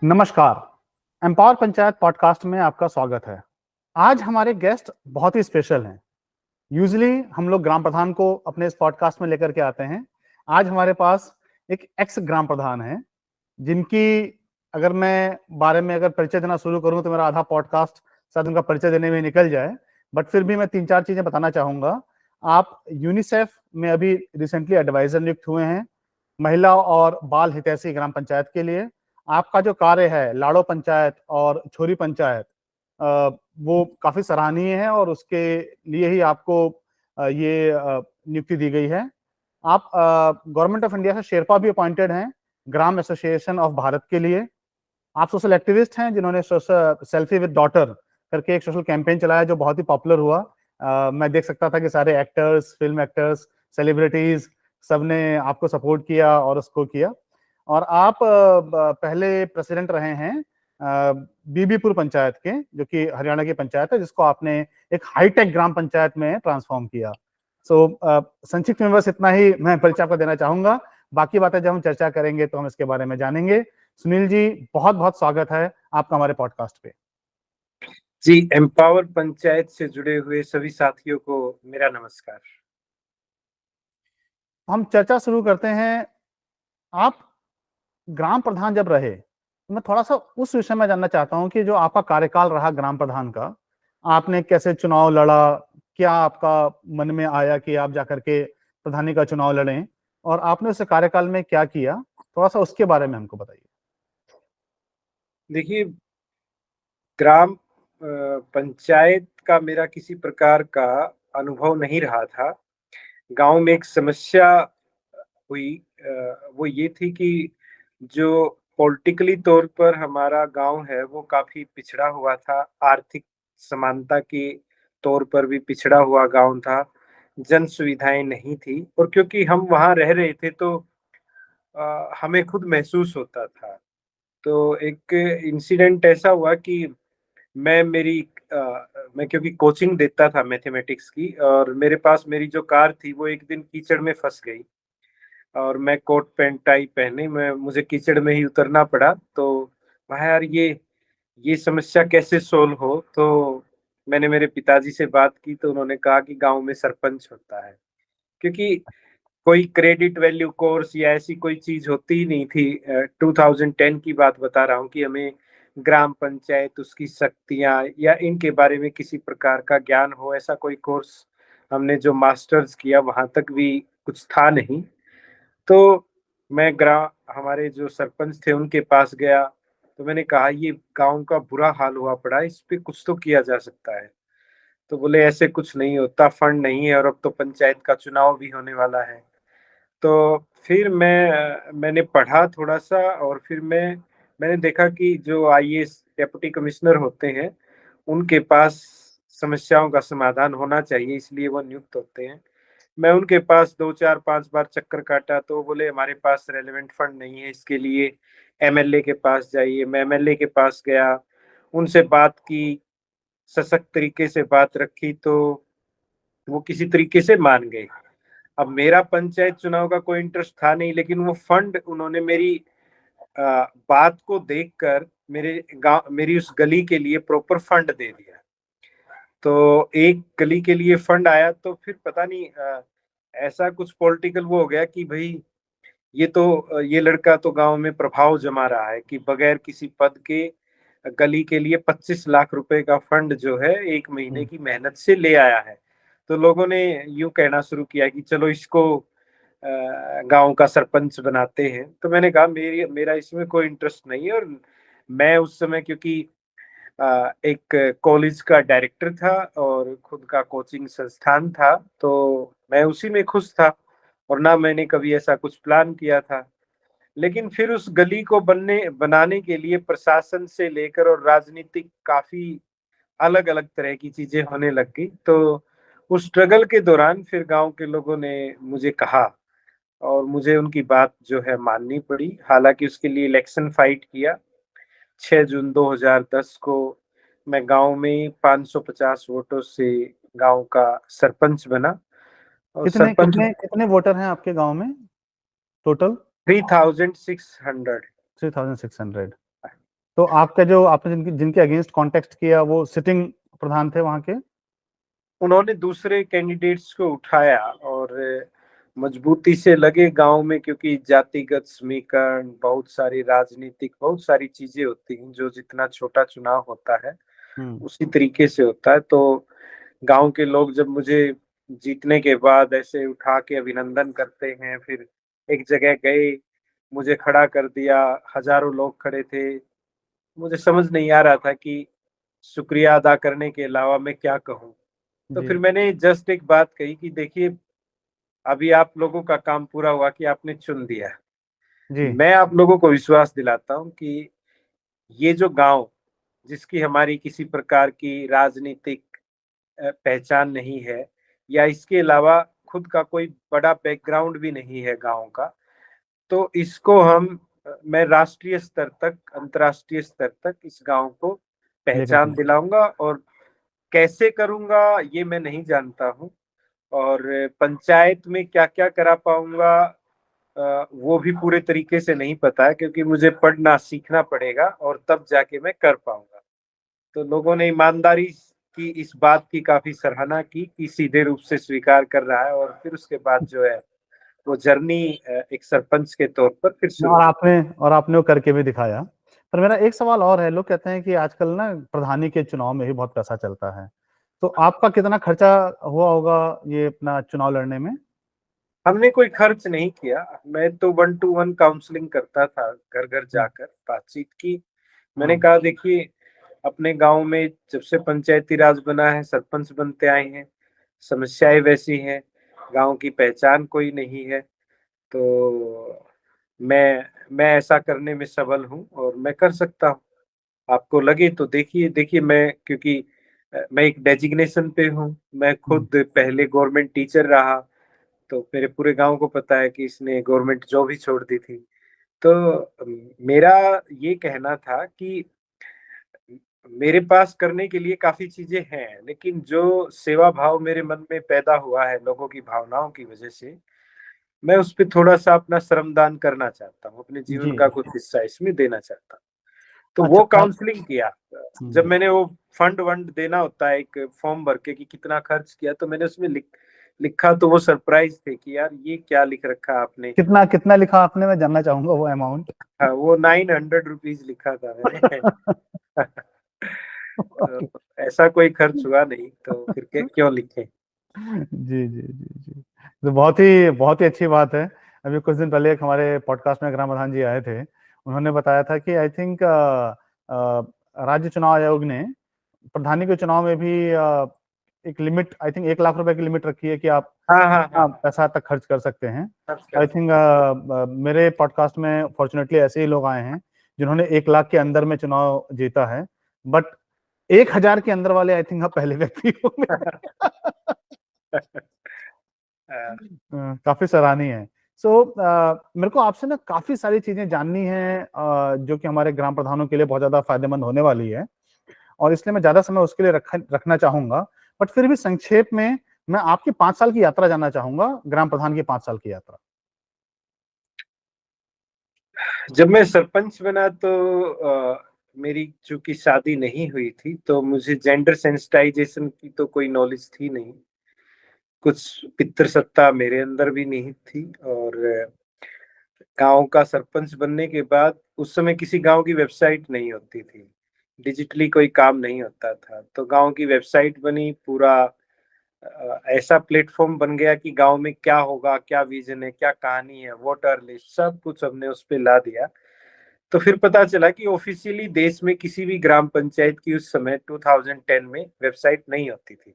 नमस्कार। Empower panchayat podcast में आपका स्वागत है। आज हमारे गेस्ट बहुत ही स्पेशल हैं। यूजुअली हम लोग ग्राम प्रधान को अपने इस पॉडकास्ट में लेकर के आते हैं। आज हमारे पास एक एक्स ग्राम प्रधान है, जिनकी अगर मैं बारे में अगर परिचय देना शुरू करूं तो मेरा आधा पॉडकास्ट शायद उनका परिचय देने में निकल जाए, बट फिर भी मैं 3-4 चीजें बताना चाहूंगा। आप यूनिसेफ में अभी रिसेंटली एडवाइजर नियुक्त हुए हैं, महिला और बाल हितैषी ग्राम पंचायत के लिए। आपका जो कार्य है लाड़ो पंचायत और छोरी पंचायत, वो काफी सराहनीय है और उसके लिए ही आपको ये नियुक्ति दी गई है। आप गवर्नमेंट ऑफ इंडिया से शेरपा भी अपॉइंटेड हैं ग्राम एसोसिएशन ऑफ भारत के लिए। आप सोशल एक्टिविस्ट हैं जिन्होंने सेल्फी विद डॉटर करके एक सोशल कैंपेन चलाया जो बहुत ही पॉपुलर हुआ। मैं देख सकता था कि सारे एक्टर्स, फिल्म एक्टर्स, सेलिब्रिटीज सबने आपको सपोर्ट किया और उसको किया। और आप पहले प्रेसिडेंट रहे हैं बीबीपुर पंचायत के, जो कि हरियाणा की पंचायत है, जिसको आपने एक हाईटेक ग्राम पंचायत में ट्रांसफॉर्म किया। संक्षिप्त में बस इतना ही मैं परिचय आपको देना चाहूंगा। बाकी बातें जब हम चर्चा करेंगे तो हम इसके बारे में जानेंगे। सुनील जी, बहुत बहुत स्वागत है आपका हमारे पॉडकास्ट पे। जी, एम्पावर पंचायत से जुड़े हुए सभी साथियों को मेरा नमस्कार। हम चर्चा शुरू करते हैं। आप ग्राम प्रधान जब रहे तो मैं थोड़ा सा उस विषय में जानना चाहता हूं कि जो आपका कार्यकाल रहा ग्राम प्रधान का, आपने कैसे चुनाव लड़ा, क्या आपका मन में आया कि आप जाकर के प्रधानी का चुनाव लड़ें, और आपने उस कार्यकाल में क्या किया, थोड़ा सा उसके बारे में हमको बताइए। देखिए, ग्राम पंचायत का मेरा किसी प्रकार का अनुभव नहीं रहा था। गांव में एक समस्या हुई, वो ये थी कि जो पॉलिटिकली तौर पर हमारा गांव है वो काफी पिछड़ा हुआ था। आर्थिक समानता के तौर पर भी पिछड़ा हुआ गांव था। जन सुविधाएं नहीं थी और क्योंकि हम वहां रह रहे थे तो हमें खुद महसूस होता था। तो एक इंसिडेंट ऐसा हुआ कि मैं मेरी मैं क्योंकि कोचिंग देता था मैथमेटिक्स की, और मेरे पास मेरी जो कार थी वो एक दिन कीचड़ में फंस गई और मैं कोट पैंट टाई पहने मैं मुझे कीचड़ में ही उतरना पड़ा। तो वहाँ यार ये समस्या कैसे सोल्व हो। तो मैंने मेरे पिताजी से बात की तो उन्होंने कहा कि गांव में सरपंच होता है, क्योंकि कोई क्रेडिट वैल्यू कोर्स या ऐसी कोई चीज होती ही नहीं थी। 2010 की बात बता रहा हूँ कि हमें ग्राम पंचायत, उसकी शक्तियां या इनके बारे में किसी प्रकार का ज्ञान हो, ऐसा कोई कोर्स हमने जो मास्टर्स किया वहां तक भी कुछ था नहीं। तो मैं ग्राम हमारे जो सरपंच थे उनके पास गया तो मैंने कहा ये गांव का बुरा हाल हुआ पड़ा है, इस पे कुछ तो किया जा सकता है। तो बोले ऐसे कुछ नहीं होता, फंड नहीं है और अब तो पंचायत का चुनाव भी होने वाला है। तो फिर मैंने पढ़ा थोड़ा सा और फिर मैंने देखा कि जो आईएएस डेप्यूटी कमिश्नर होते हैं उनके पास समस्याओं का समाधान होना चाहिए, इसलिए वो नियुक्त होते हैं। मैं उनके पास 2 4 5 बार चक्कर काटा तो बोले हमारे पास रेलेवेंट फंड नहीं है, इसके लिए एमएलए के पास जाइए। मैं एमएलए के पास गया, उनसे बात की, सशक्त तरीके से बात रखी तो वो किसी तरीके से मान गए। अब मेरा पंचायत चुनाव का कोई इंटरेस्ट था नहीं, लेकिन वो फंड उन्होंने मेरी बात को देखकर मेरे गांव, मेरी उस गली के लिए प्रॉपर फंड दे दिया। तो एक गली के लिए फंड आया तो फिर पता नहीं ऐसा कुछ पॉलिटिकल वो हो गया कि भाई ये लड़का तो गांव में प्रभाव जमा रहा है कि बगैर किसी पद के गली के लिए 25 लाख रुपए का फंड जो है 1 महीने की मेहनत से ले आया है। तो लोगों ने यूं कहना शुरू किया कि चलो इसको गांव का सरपंच बनाते हैं। तो मैंने कहा मेरा इसमें कोई इंटरेस्ट नहीं है। और मैं उस समय क्योंकि एक कॉलेज का डायरेक्टर था और खुद का कोचिंग संस्थान था तो मैं उसी में खुश था और ना मैंने कभी ऐसा कुछ प्लान किया था। लेकिन फिर उस गली को बनाने के लिए प्रशासन से लेकर और राजनीतिक काफी अलग अलग तरह की चीजें होने लग गई। तो उस स्ट्रगल के दौरान फिर गांव के लोगों ने मुझे कहा और मुझे उनकी बात जो है माननी पड़ी। हालांकि उसके लिए इलेक्शन फाइट किया। 6 जून 2010 को मैं गांव में 550 वोटों से गांव का सरपंच बना और कितने सरपंच कितने कितने वोटर हैं आपके गांव में टोटल? 3600। 3600। तो आपका जो आपने जिनके अगेंस्ट कॉन्टेक्स्ट किया वो सिटिंग प्रधान थे वहां के? उन्होंने दूसरे कैंडिडेट्स को उठाया और मजबूती से लगे गांव में, क्योंकि जातिगत समीकरण, बहुत सारी राजनीतिक, बहुत सारी चीजें होती हैं। जो जितना छोटा चुनाव होता है उसी तरीके से होता है। तो गांव के लोग जब मुझे जीतने के बाद ऐसे उठा के अभिनंदन करते हैं, फिर एक जगह गए, मुझे खड़ा कर दिया, हजारों लोग खड़े थे। मुझे समझ नहीं आ रहा था कि शुक्रिया अदा करने के अलावा मैं क्या कहूँ। तो जी फिर मैंने जस्ट एक बात कही कि देखिए, अभी आप लोगों का काम पूरा हुआ कि आपने चुन दिया। जी मैं आप लोगों को विश्वास दिलाता हूँ कि ये जो गांव, जिसकी हमारी किसी प्रकार की राजनीतिक पहचान नहीं है, या इसके अलावा खुद का कोई बड़ा बैकग्राउंड भी नहीं है गांव का, तो इसको मैं राष्ट्रीय स्तर तक, अंतर्राष्ट्रीय स्तर तक इस गांव को लेकर पहचान के। दिलाऊंगा। और कैसे करूंगा ये मैं नहीं जानता हूँ, और पंचायत में क्या क्या करा पाऊंगा वो भी पूरे तरीके से नहीं पता है, क्योंकि मुझे पढ़ना सीखना पड़ेगा और तब जाके मैं कर पाऊंगा। तो लोगों ने ईमानदारी की इस बात की काफी सराहना की कि सीधे रूप से स्वीकार कर रहा है, और फिर उसके बाद जो है वो जर्नी एक सरपंच के तौर पर फिर शुरू और हुई। आपने वो करके भी दिखाया। पर मेरा एक सवाल और है, लोग कहते हैं कि आजकल ना प्रधानी के चुनाव में भी बहुत पैसा चलता है, तो आपका कितना खर्चा हुआ होगा ये अपना चुनाव लड़ने में? हमने कोई खर्च नहीं किया। मैं तो 1-to-1 काउंसलिंग करता था, घर घर हम्म, जाकर बातचीत की। मैंने हम्म, कहा देखिए, अपने गांव में जब से पंचायती राज बना है, सरपंच बनते आए हैं, समस्याएं वैसी हैं, गांव की पहचान कोई नहीं है। तो मैं ऐसा करने में सबल हूँ और मैं कर सकता हूँ। आपको लगे तो देखिए देखिए, मैं क्योंकि मैं एक डेजिग्नेशन पे हूँ, मैं हम्म। खुद पहले गवर्नमेंट टीचर रहा। तो मेरे पूरे गांव को पता है कि इसने गवर्नमेंट जॉब ही छोड़ दी थी। तो मेरा ये कहना था कि मेरे पास करने के लिए काफी चीजें हैं, लेकिन जो सेवा भाव मेरे मन में पैदा हुआ है लोगों की भावनाओं की वजह से, मैं उस पे थोड़ा सा अपना श्रमदान करना चाहता हूँ, अपने जी। जीवन का कुछ हिस्सा इसमें देना चाहता हूँ। तो अच्छा वो काउंसलिंग किया। जब हम्म। मैंने वो फंड वंड देना होता है एक फॉर्म भर के कि कितना खर्च किया, तो मैंने उसमें लिखा, तो वो सरप्राइज थे कि यार ये क्या लिख रखा आपने। कितना कितना लिखा आपने, मैं जानना चाहूंगा वो अमाउंट? हाँ, वो 900 रुपीज लिखा था मैंने। तो ऐसा कोई खर्च हुआ नहीं, तो फिर क्यों लिखे। जी जी जी जी। तो बहुत ही अच्छी बात है। अभी कुछ दिन पहले एक हमारे पॉडकास्ट में ग्राम प्रधान जी आए थे, उन्होंने बताया था कि आई थिंक राज्य चुनाव आयोग ने प्रधानी के चुनाव में भी एक लिमिट, आई थिंक 1 लाख रुपए की लिमिट रखी है कि आप हाँ हाँ कितना हाँ, पैसा तक खर्च कर सकते हैं। खर्च कर आई सकते। थिंक मेरे पॉडकास्ट में फॉर्चुनेटली ऐसे ही लोग आए हैं जिन्होंने 1 लाख के अंदर में चुनाव जीता है, बट 1,000 के अंदर वाले आई थिंक आप पहले व्यक्ति होंगे। काफी सराहनीय है। सो मेरे को आपसे ना काफी सारी चीजें जाननी है जो कि हमारे ग्राम प्रधानों के लिए बहुत ज्यादा फायदेमंद होने वाली है, और इसलिए मैं ज्यादा समय उसके लिए रखना चाहूंगा। बट फिर भी संक्षेप में मैं आपकी 5 साल की यात्रा जानना चाहूंगा, ग्राम प्रधान की 5 साल की यात्रा। जब मैं सरपंच बना तो मेरी चूंकि शादी नहीं हुई थी, तो मुझे जेंडर सेंसिटाइजेशन की तो कोई नॉलेज थी नहीं। कुछ पितृसत्ता मेरे अंदर भी नहीं थी। और गांव का सरपंच बनने के बाद, उस समय किसी गांव की वेबसाइट नहीं होती थी, डिजिटली कोई काम नहीं होता था। तो गांव की वेबसाइट बनी, पूरा ऐसा प्लेटफॉर्म बन गया कि गांव में क्या होगा, क्या विजन है, क्या कहानी है, वोटर लिस्ट, सब कुछ हमने उस पे ला दिया। तो फिर पता चला कि ऑफिशियली देश में किसी भी ग्राम पंचायत की उस समय 2010 में वेबसाइट नहीं होती थी।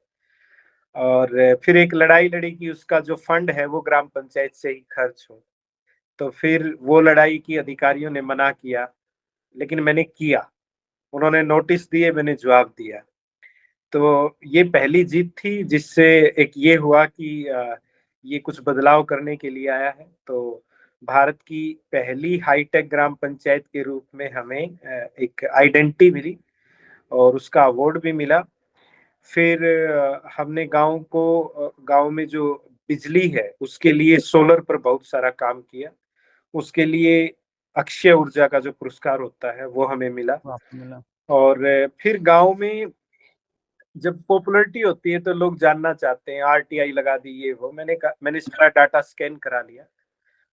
और फिर एक लड़ाई लड़ी कि उसका जो फंड है वो ग्राम पंचायत से ही खर्च हो। तो फिर वो लड़ाई की अधिकारियों ने मना किया, लेकिन मैंने किया। उन्होंने नोटिस दिए, मैंने जवाब दिया। तो ये पहली जीत थी, जिससे एक ये हुआ कि ये कुछ बदलाव करने के लिए आया है। तो भारत की पहली हाईटेक ग्राम पंचायत के रूप में हमें एक आइडेंटिटी मिली और उसका अवार्ड भी मिला। फिर हमने गांव में जो बिजली है उसके लिए सोलर पर बहुत सारा काम किया। उसके लिए अक्षय ऊर्जा का जो पुरस्कार होता है वो हमें मिला। आपको मिला। और फिर गांव में जब पॉपुलैरिटी होती है तो लोग जानना चाहते हैं, आरटीआई लगा दी ये वो। मैंने सारा डाटा स्कैन करा लिया,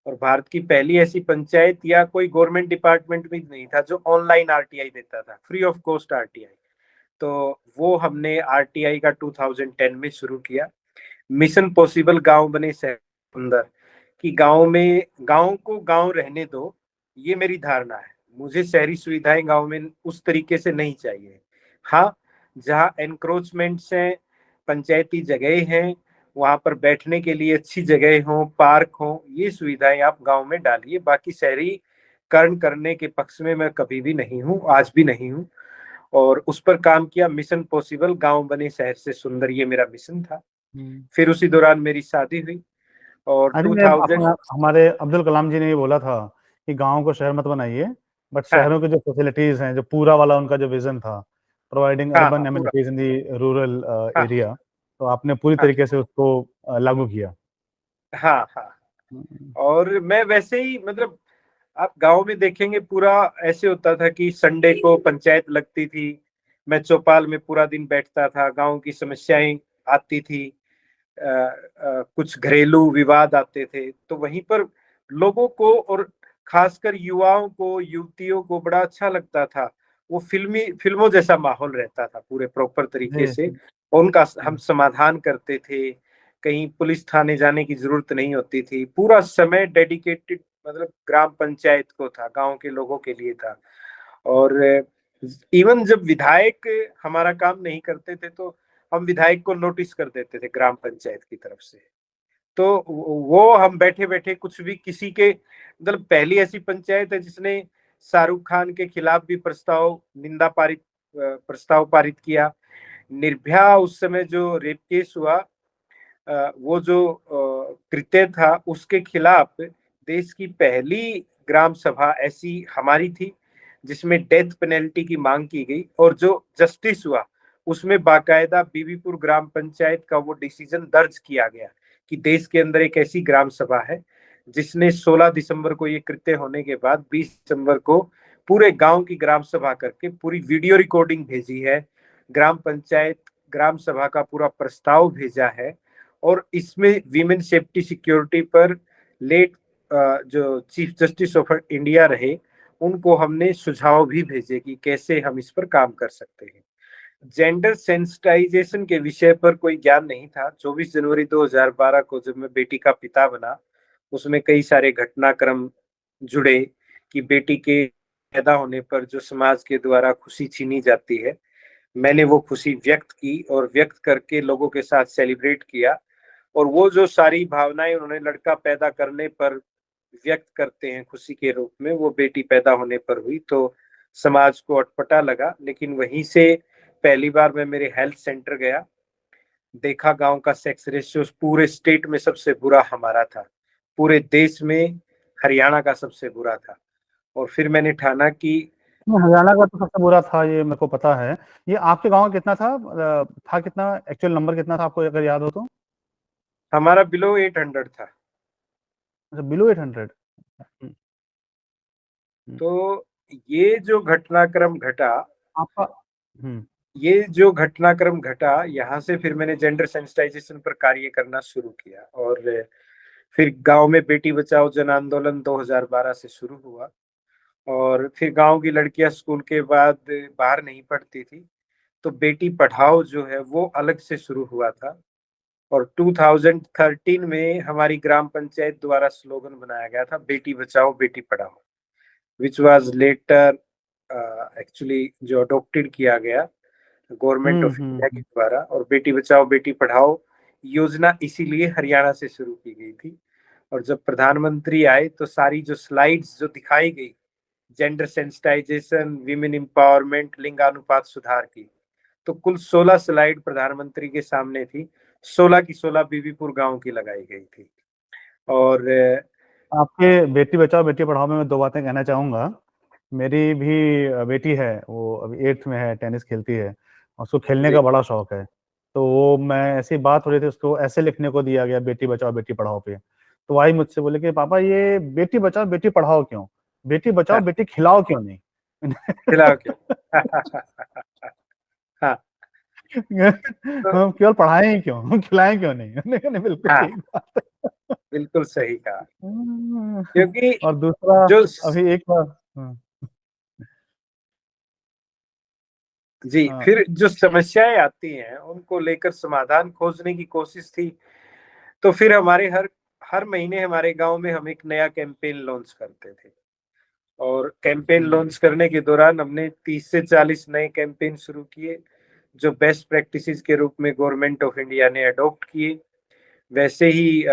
और भारत की पहली ऐसी पंचायत या कोई गवर्नमेंट डिपार्टमेंट भी नहीं था जो ऑनलाइन आरटीआई देता था, फ्री ऑफ कॉस्ट आरटीआई। तो वो हमने आरटीआई का 2010 में शुरू किया। मिशन पॉसिबल गांव बने शहर सुंदर, कि गांव को गांव रहने दो, ये मेरी धारणा है। मुझे शहरी सुविधाएं गांव में उस तरीके से नहीं चाहिए। हाँ, जहाँ एनक्रोचमेंट्स हैं, पंचायती जगह हैं, वहां पर बैठने के लिए अच्छी जगह हो, पार्क हो, ये सुविधाएं आप गांव में डालिए। बाकी शहरीकरण करने के पक्ष में मैं कभी भी नहीं हूँ, आज भी नहीं हूँ। और उस पर काम किया। मिशन पॉसिबल गांव बने शहर से सुंदर, ये मेरा मिशन था। फिर उसी दौरान मेरी शादी हुई, और अरे 2000। हमारे अब्दुल कलाम जी ने ये बोला था कि गांव को शहर मत बनाइए, बट हाँ शहरों के जो फैसिलिटीज हैं, जो पूरा वाला उनका जो विजन था, प्रोवाइडिंग हाँ हाँ अर्बन पूरा। एमिनिटीज इन दी रूरल हाँ एरिया, तो आपने पूरी हाँ तरीके से उसको लागू किया। हाँ हाँ। हम्म, और मैं वैसे ही, मतलब आप गांव में देखेंगे पूरा ऐसे होता था कि संडे को पंचायत लगती थी। मैं चौपाल में पूरा दिन बैठता था, गांव की समस्याएं आती थी, कुछ घरेलू विवाद आते थे, तो वहीं पर लोगों को और खासकर युवाओं को, युवतियों को बड़ा अच्छा लगता था। वो फिल्मों जैसा माहौल रहता था पूरे प्रॉपर तरीके जी। से। उनका हम हम्म, समाधान करते थे, कहीं पुलिस थाने जाने की जरूरत नहीं होती थी। पूरा समय डेडिकेटेड, मतलब ग्राम पंचायत को था, गांव के लोगों के लिए था। और इवन जब विधायक हमारा काम नहीं करते थे तो हम विधायक को नोटिस कर देते थे ग्राम पंचायत की तरफ से। तो वो हम बैठे बैठे कुछ भी किसी के, मतलब पहली ऐसी पंचायत है जिसने शाहरुख खान के खिलाफ भी प्रस्ताव पारित किया। निर्भया उस समय जो रेप केस हुआ, वो जो कृत्य था, उसके खिलाफ देश की पहली ग्राम सभा ऐसी हमारी थी जिसमें डेथ पेनल्टी की मांग की गई। और जो जस्टिस हुआ उसमें बाकायदा बीबीपुर ग्राम पंचायत का वो डिसीजन दर्ज किया गया कि देश के अंदर एक ऐसी ग्राम सभा है जिसने 16 दिसंबर को ये कृत्य होने के बाद 20 दिसंबर को पूरे गांव की ग्राम सभा करके पूरी वीडियो रिकॉर्डिंग भेजी है, ग्राम पंचायत ग्राम सभा का पूरा प्रस्ताव भेजा है। और इसमें वीमेन सेफ्टी सिक्योरिटी पर लेट जो चीफ जस्टिस ऑफ इंडिया रहे, उनको हमने सुझाव भी भेजे कि कैसे हम इस पर काम कर सकते हैं। जेंडर सेंसिटाइजेशन के विषय पर कोई ज्ञान नहीं था। 24 जनवरी 2012 को जब मैं बेटी का पिता बना, उसमें कई सारे घटनाक्रम जुड़े कि बेटी के पैदा होने पर जो समाज के द्वारा खुशी छीनी जाती है, मैंने वो खुशी व्यक्त की और व्यक्त करके लोगों के साथ सेलिब्रेट किया। और वो जो सारी भावनाएं उन्होंने लड़का पैदा करने पर व्यक्त करते हैं खुशी के रूप में, वो बेटी पैदा होने पर हुई। तो समाज को अटपटा लगा। लेकिन वहीं से पहली बार मैं मेरे हेल्थ सेंटर गया, देखा गांव का सेक्स रेशियो पूरे स्टेट में सबसे बुरा हमारा था, पूरे देश में हरियाणा का सबसे बुरा था। और फिर मैंने ठाना कि हरियाणा का तो सबसे बुरा था, ये मेरे को पता है। ये आपके गांव में कितना था, था कितना, एक्चुअल नंबर कितना था आपको अगर याद हो तो? हमारा बिलो 800 था। अच्छा, बिलो 800। तो ये जो घटनाक्रम घटा, आपका। हम्म। यहाँ से फिर मैंने जेंडर सेंसिटाइजेशन पर कार्य करना शुरू किया। और फिर गांव में बेटी बचाओ जन आंदोलन 2012 से शुरू हुआ। और फिर गांव की लड़कियां स्कूल के बाद बाहर नहीं पढ़ती थी, तो बेटी पढ़ाओ जो है वो अलग से शुरू हुआ था। और 2013 में हमारी ग्राम पंचायत द्वारा स्लोगन बनाया गया था, Beti Bachao Beti Padhao, which was later actually जो अडॉप्टेड किया गया गवर्नमेंट ऑफ इंडिया के हम्म। द्वारा। और बेटी बचाओ बेटी पढ़ाओ योजना इसीलिए हरियाणा से शुरू की गई थी। और जब प्रधानमंत्री आए तो सारी जो स्लाइड्स जो दिखाई गई, जेंडर सेंसिटाइजेशन, विमेन एम्पावरमेंट, लिंगानुपात सुधार की, तो कुल 16 स्लाइड प्रधानमंत्री के सामने थी। 16 की 16 बीबीपुर गांव की लगाई गई थी। और आपके बेटी बचाओ बेटी पढ़ाओ में मैं दो बातें कहना चाहूंगा। मेरी भी बेटी है, वो अभी 8th में है, टेनिस खेलती है, और उसको खेलने जी का बड़ा शौक है। तो वो, मैं ऐसी बात हो रही थी, उसको ऐसे लिखने को दिया गया बेटी बचाओ बेटी पढ़ाओ पे, तो वो आई मुझसे बोले कि पापा ये बेटी बचाओ बेटी पढ़ाओ क्यों? बेटी बचाओ हाँ, बेटी खिलाओ क्यों नहीं? खिलाओ क्या? हाँ, तो हम केवल पढ़ाएं ही क्यों, हम खिलाएं क्यों नहीं? हमने कहा, नहीं, बिल्कुल हाँ, ठीक बात बिल्कुल सही कहा। है। क्योंकि और दूसरा, जो अभी एक बार, हाँ, जी, हाँ, फिर जो समस्याएं आती हैं उनको लेकर समाधान खोजने की कोशिश थी। तो फिर हमारे हर हर महीने हमारे गांव में हम एक नया कैंपेन लॉन्च करते थे, और कैंपेन लॉन्च करने के दौरान हमने 30 से 40 नए कैंपेन शुरू किए, जो बेस्ट प्रैक्टिसेस के रूप में गवर्नमेंट ऑफ इंडिया ने अडॉप्ट किए। वैसे ही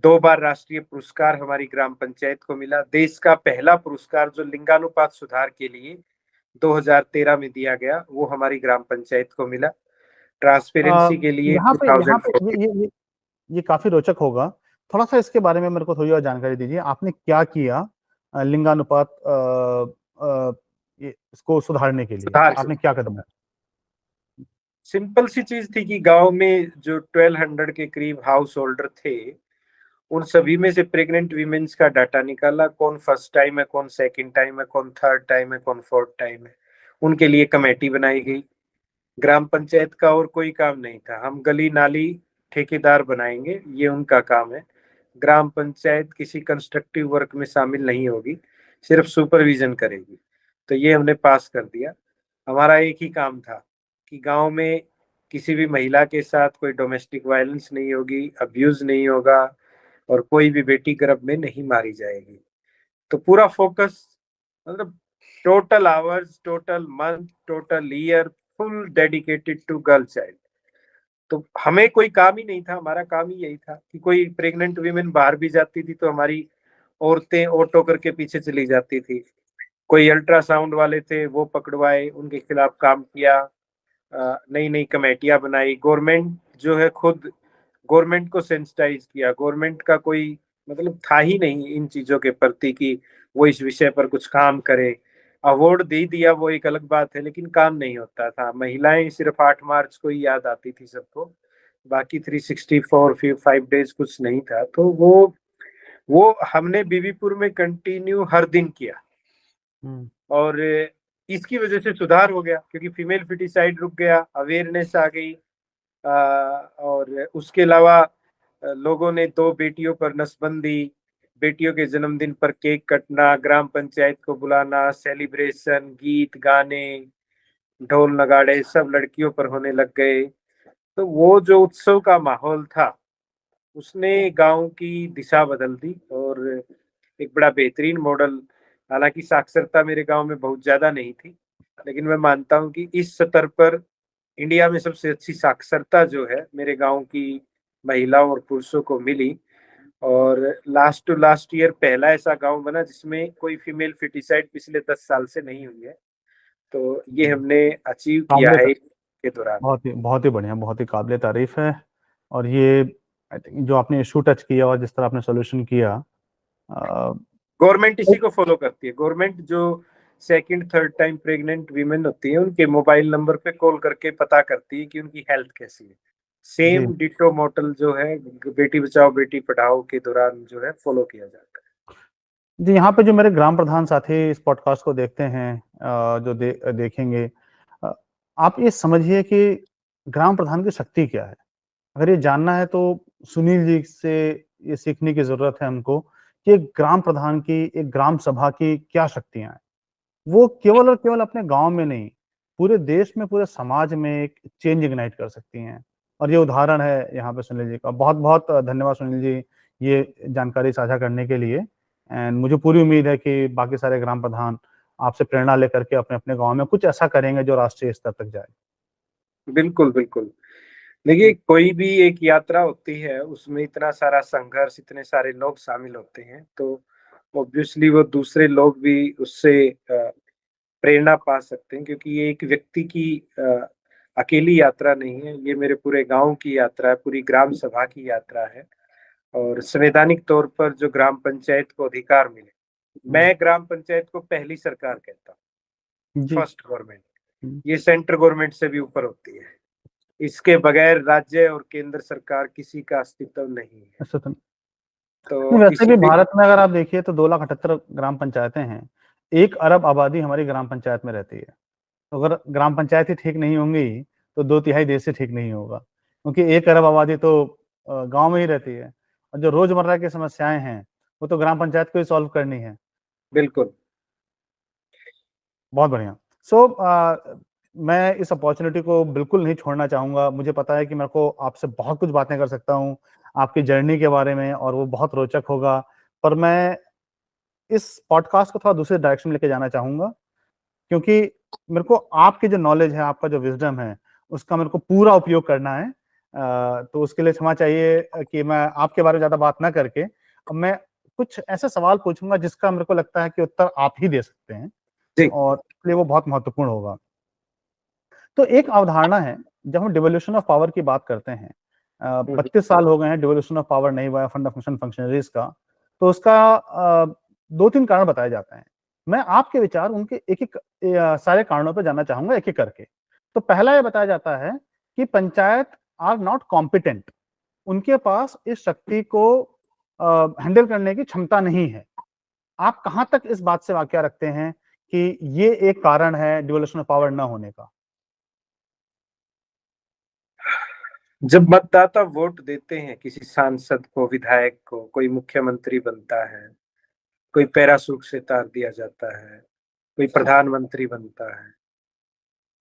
2 बार राष्ट्रीय पुरस्कार हमारी ग्राम पंचायत को मिला। देश का पहला पुरस्कार जो लिंगानुपात सुधार के लिए 2013 में दिया गया, वो हमारी ग्राम पंचायत को मिला। ट्रांसपेरेंसी के लिए यहाँ पे 2014। ये काफी रोचक होगा। थोड़ा सा इसके बारे में मेरे को थोड़ी और जानकारी दीजिए। आपने क्या किया लिंगानुपात इसको सुधारने के लिए? सुधार आपने क्या कदम उठाए? सिंपल सी चीज थी कि गांव में जो 1200 के करीब हाउस होल्डर थे, उन सभी में से प्रेग्नेंट वीमेन्स का डाटा निकाला। कौन फर्स्ट टाइम है, कौन सेकंड टाइम है, कौन थर्ड टाइम है, कौन फोर्थ टाइम है। उनके लिए कमेटी बनाई गई। ग्राम पंचायत का और कोई काम नहीं था। हम गली नाली ठेकेदार बनाएंगे, ये उनका काम है। ग्राम पंचायत किसी कंस्ट्रक्टिव वर्क में शामिल नहीं होगी, सिर्फ सुपरविजन करेगी। तो ये हमने पास कर दिया। हमारा एक ही काम था कि गांव में किसी भी महिला के साथ कोई डोमेस्टिक वायलेंस नहीं होगी, अब्यूज नहीं होगा, और कोई भी बेटी गर्भ में नहीं मारी जाएगी। तो पूरा फोकस, मतलब total hours, total month, total year, full dedicated to girl child. तो हमें कोई काम ही नहीं था, हमारा काम ही यही था कि कोई प्रेग्नेंट वीमेन बाहर भी जाती थी तो हमारी औरतें ऑटो करके पीछे चली जाती थी। कोई अल्ट्रासाउंड वाले थे, वो पकड़वाए, उनके खिलाफ काम किया। नई नई कमेटियां बनाई। गवर्नमेंट जो है खुद गवर्नमेंट को सेंसिटाइज किया। गवर्नमेंट का कोई मतलब था ही नहीं इन चीजों के प्रति कि वो इस विषय पर कुछ काम करे। अवार्ड दे दिया वो एक अलग बात है, लेकिन काम नहीं होता था। महिलाएं सिर्फ 8 मार्च को ही याद आती थी सबको, बाकी 364 फिर 5 डेज कुछ नहीं था। तो वो हमने बीबीपुर में कंटिन्यू हर दिन किया, और इसकी वजह से सुधार हो गया, क्योंकि फीमेल फिटिसाइड रुक गया, अवेयरनेस आ गई। और उसके अलावा लोगों ने 2 बेटियों पर नसबंदी, बेटियों के जन्मदिन पर केक कटना, ग्राम पंचायत को बुलाना, सेलिब्रेशन, गीत गाने, ढोल नगाड़े सब लड़कियों पर होने लग गए। तो वो जो उत्सव का माहौल था, उसने गांव की दिशा बदल दी, और एक बड़ा बेहतरीन मॉडल। हालांकि साक्षरता मेरे गांव में बहुत ज्यादा नहीं थी, लेकिन मैं मानता हूं कि इस स्तर पर इंडिया में सबसे अच्छी साक्षरता जो है मेरे गांव की महिलाओं और पुरुषों को मिली। और लास्ट टू लास्ट ईयर पहला ऐसा गांव बना जिसमें कोई फीमेल फिटिसाइड पिछले 10 साल से नहीं हुई है। तो ये हमने अचीव किया काबिले है के दौरान। बहुत ही बढ़िया, बहुत ही काबिले तारीफ है। और ये आई थिंक जो आपने इशू टच किया और जिस तरह आपने सोल्यूशन किया, अ, गवर्नमेंट इसी को फॉलो करती है। गवर्नमेंट जो second third time pregnant women होती है, उनके मोबाइल नंबर पे कॉल करके पता करती है कि उनकी हेल्थ कैसी है। जी सेम डिटो मॉडल जो है बेटी बचाओ बेटी पढ़ाओ के दौरान जो है फॉलो किया जाता है। जी, यहाँ पे जो मेरे ग्राम प्रधान साथी इस पॉडकास्ट को देखते हैं, जो देखेंगे, अ, आप ये समझिए कि ग्राम प्रधान की शक्ति क्या है। अगर ये जानना है तो सुनील जी से ये सीखने की जरूरत है हमको कि एक ग्राम प्रधान की, एक ग्राम सभा की क्या शक्तियां हैं। वो केवल और केवल अपने गांव में नहीं, पूरे देश में, पूरे समाज में एक चेंज इग्नाइट कर सकती हैं। और ये उदाहरण है यहाँ पे सुनील जी का। बहुत बहुत धन्यवाद सुनील जी, ये जानकारी साझा करने के लिए। एंड मुझे पूरी उम्मीद है कि बाकी सारे ग्राम प्रधान आपसे प्रेरणा लेकर के अपने अपने गांव में कुछ ऐसा करेंगे जो राष्ट्रीय स्तर तक जाए। बिल्कुल बिल्कुल। देखिए, कोई भी एक यात्रा होती है, उसमें इतना सारा संघर्ष, इतने सारे लोग शामिल होते हैं, तो ऑब्वियसली वो दूसरे लोग भी उससे प्रेरणा पा सकते हैं। क्योंकि ये एक व्यक्ति की अकेली यात्रा नहीं है, ये मेरे पूरे गांव की यात्रा है, पूरी ग्राम सभा की यात्रा है। और संवैधानिक तौर पर जो ग्राम पंचायत को अधिकार मिले, हम्म, मैं ग्राम पंचायत को पहली सरकार कहता हूँ, जी। First government. ये सेंट्रल गवर्नमेंट से भी ऊपर होती है। इसके बगैर राज्य और केंद्र सरकार किसी का अस्तित्व नहीं है। अच्छा, तो वैसे भी इसलिए भारत में अगर आप देखिए तो 2,78,000 ग्राम पंचायतें हैं। 1 अरब आबादी हमारी ग्राम पंचायत में रहती है। तो अगर ग्राम पंचायत ही ठीक नहीं होंगी, तो 2 तिहाई देश ही ठीक नहीं होगा। क्योंकि 1 अरब आबादी तो गाँव में ही रहती है और जो रोज़मर्रा की समस्याएँ हैं, वो तो ग्राम पंचायत को ही सॉल्व करनी है। बिल्कुल। बहुत बढ़िया। सो मैं इस अपॉर्च्युनिटी को बिल्कुल नहीं छोड़ना चाहूँगा। मुझे पता है कि मेरे को आपसे बहुत कुछ बातें कर सकता हूँ, आपकी जर्नी के बारे में और वो बहुत रोचक होगा। पर मैं इस पॉडकास्ट को थोड़ा दूसरे डायरेक्शन में लेके जाना चाहूँगा, क्योंकि मेरे को आपकी जो नॉलेज है, आपका जो विज़डम है, उसका मेरे को पूरा उपयोग करना है। तो उसके लिए क्षमा चाहिए कि मैं आपके बारे में ज़्यादा बात ना करके, मैं कुछ ऐसे सवाल पूछूँगा जिसका मेरे को लगता है कि उत्तर आप ही दे सकते हैं जी। और इसलिए वो बहुत महत्वपूर्ण होगा। तो एक अवधारणा है, जब हम डिवोल्यूशन ऑफ पावर की बात करते हैं, हुँ, हुँ। 32 साल हो गए हैं डिवोल्यूशन ऑफ पावर नहीं हुआ है फंड ऑफ फंक्शन फंक्शनरीज का, तो उसका 2-3 कारण बताए जाते हैं। मैं आपके विचार उनके एक-एक सारे कारणों पे जानना चाहूँगा एक-एक करके। तो पहला ये बताया जाता है कि पंचायत आर नॉट कॉम्पिटेंट, उनके पास इस शक्ति को हैंडल करने की क्षमता नहीं है। आप कहाँ तक इस बात से वाकिया रखते हैं कि ये एक कारण है डिवोल्यूशन ऑफ पावर ना होने का? जब मतदाता वोट देते हैं किसी सांसद को, विधायक को, कोई मुख्यमंत्री बनता है, कोई पैराशूट से तार दिया जाता है, कोई प्रधानमंत्री बनता है,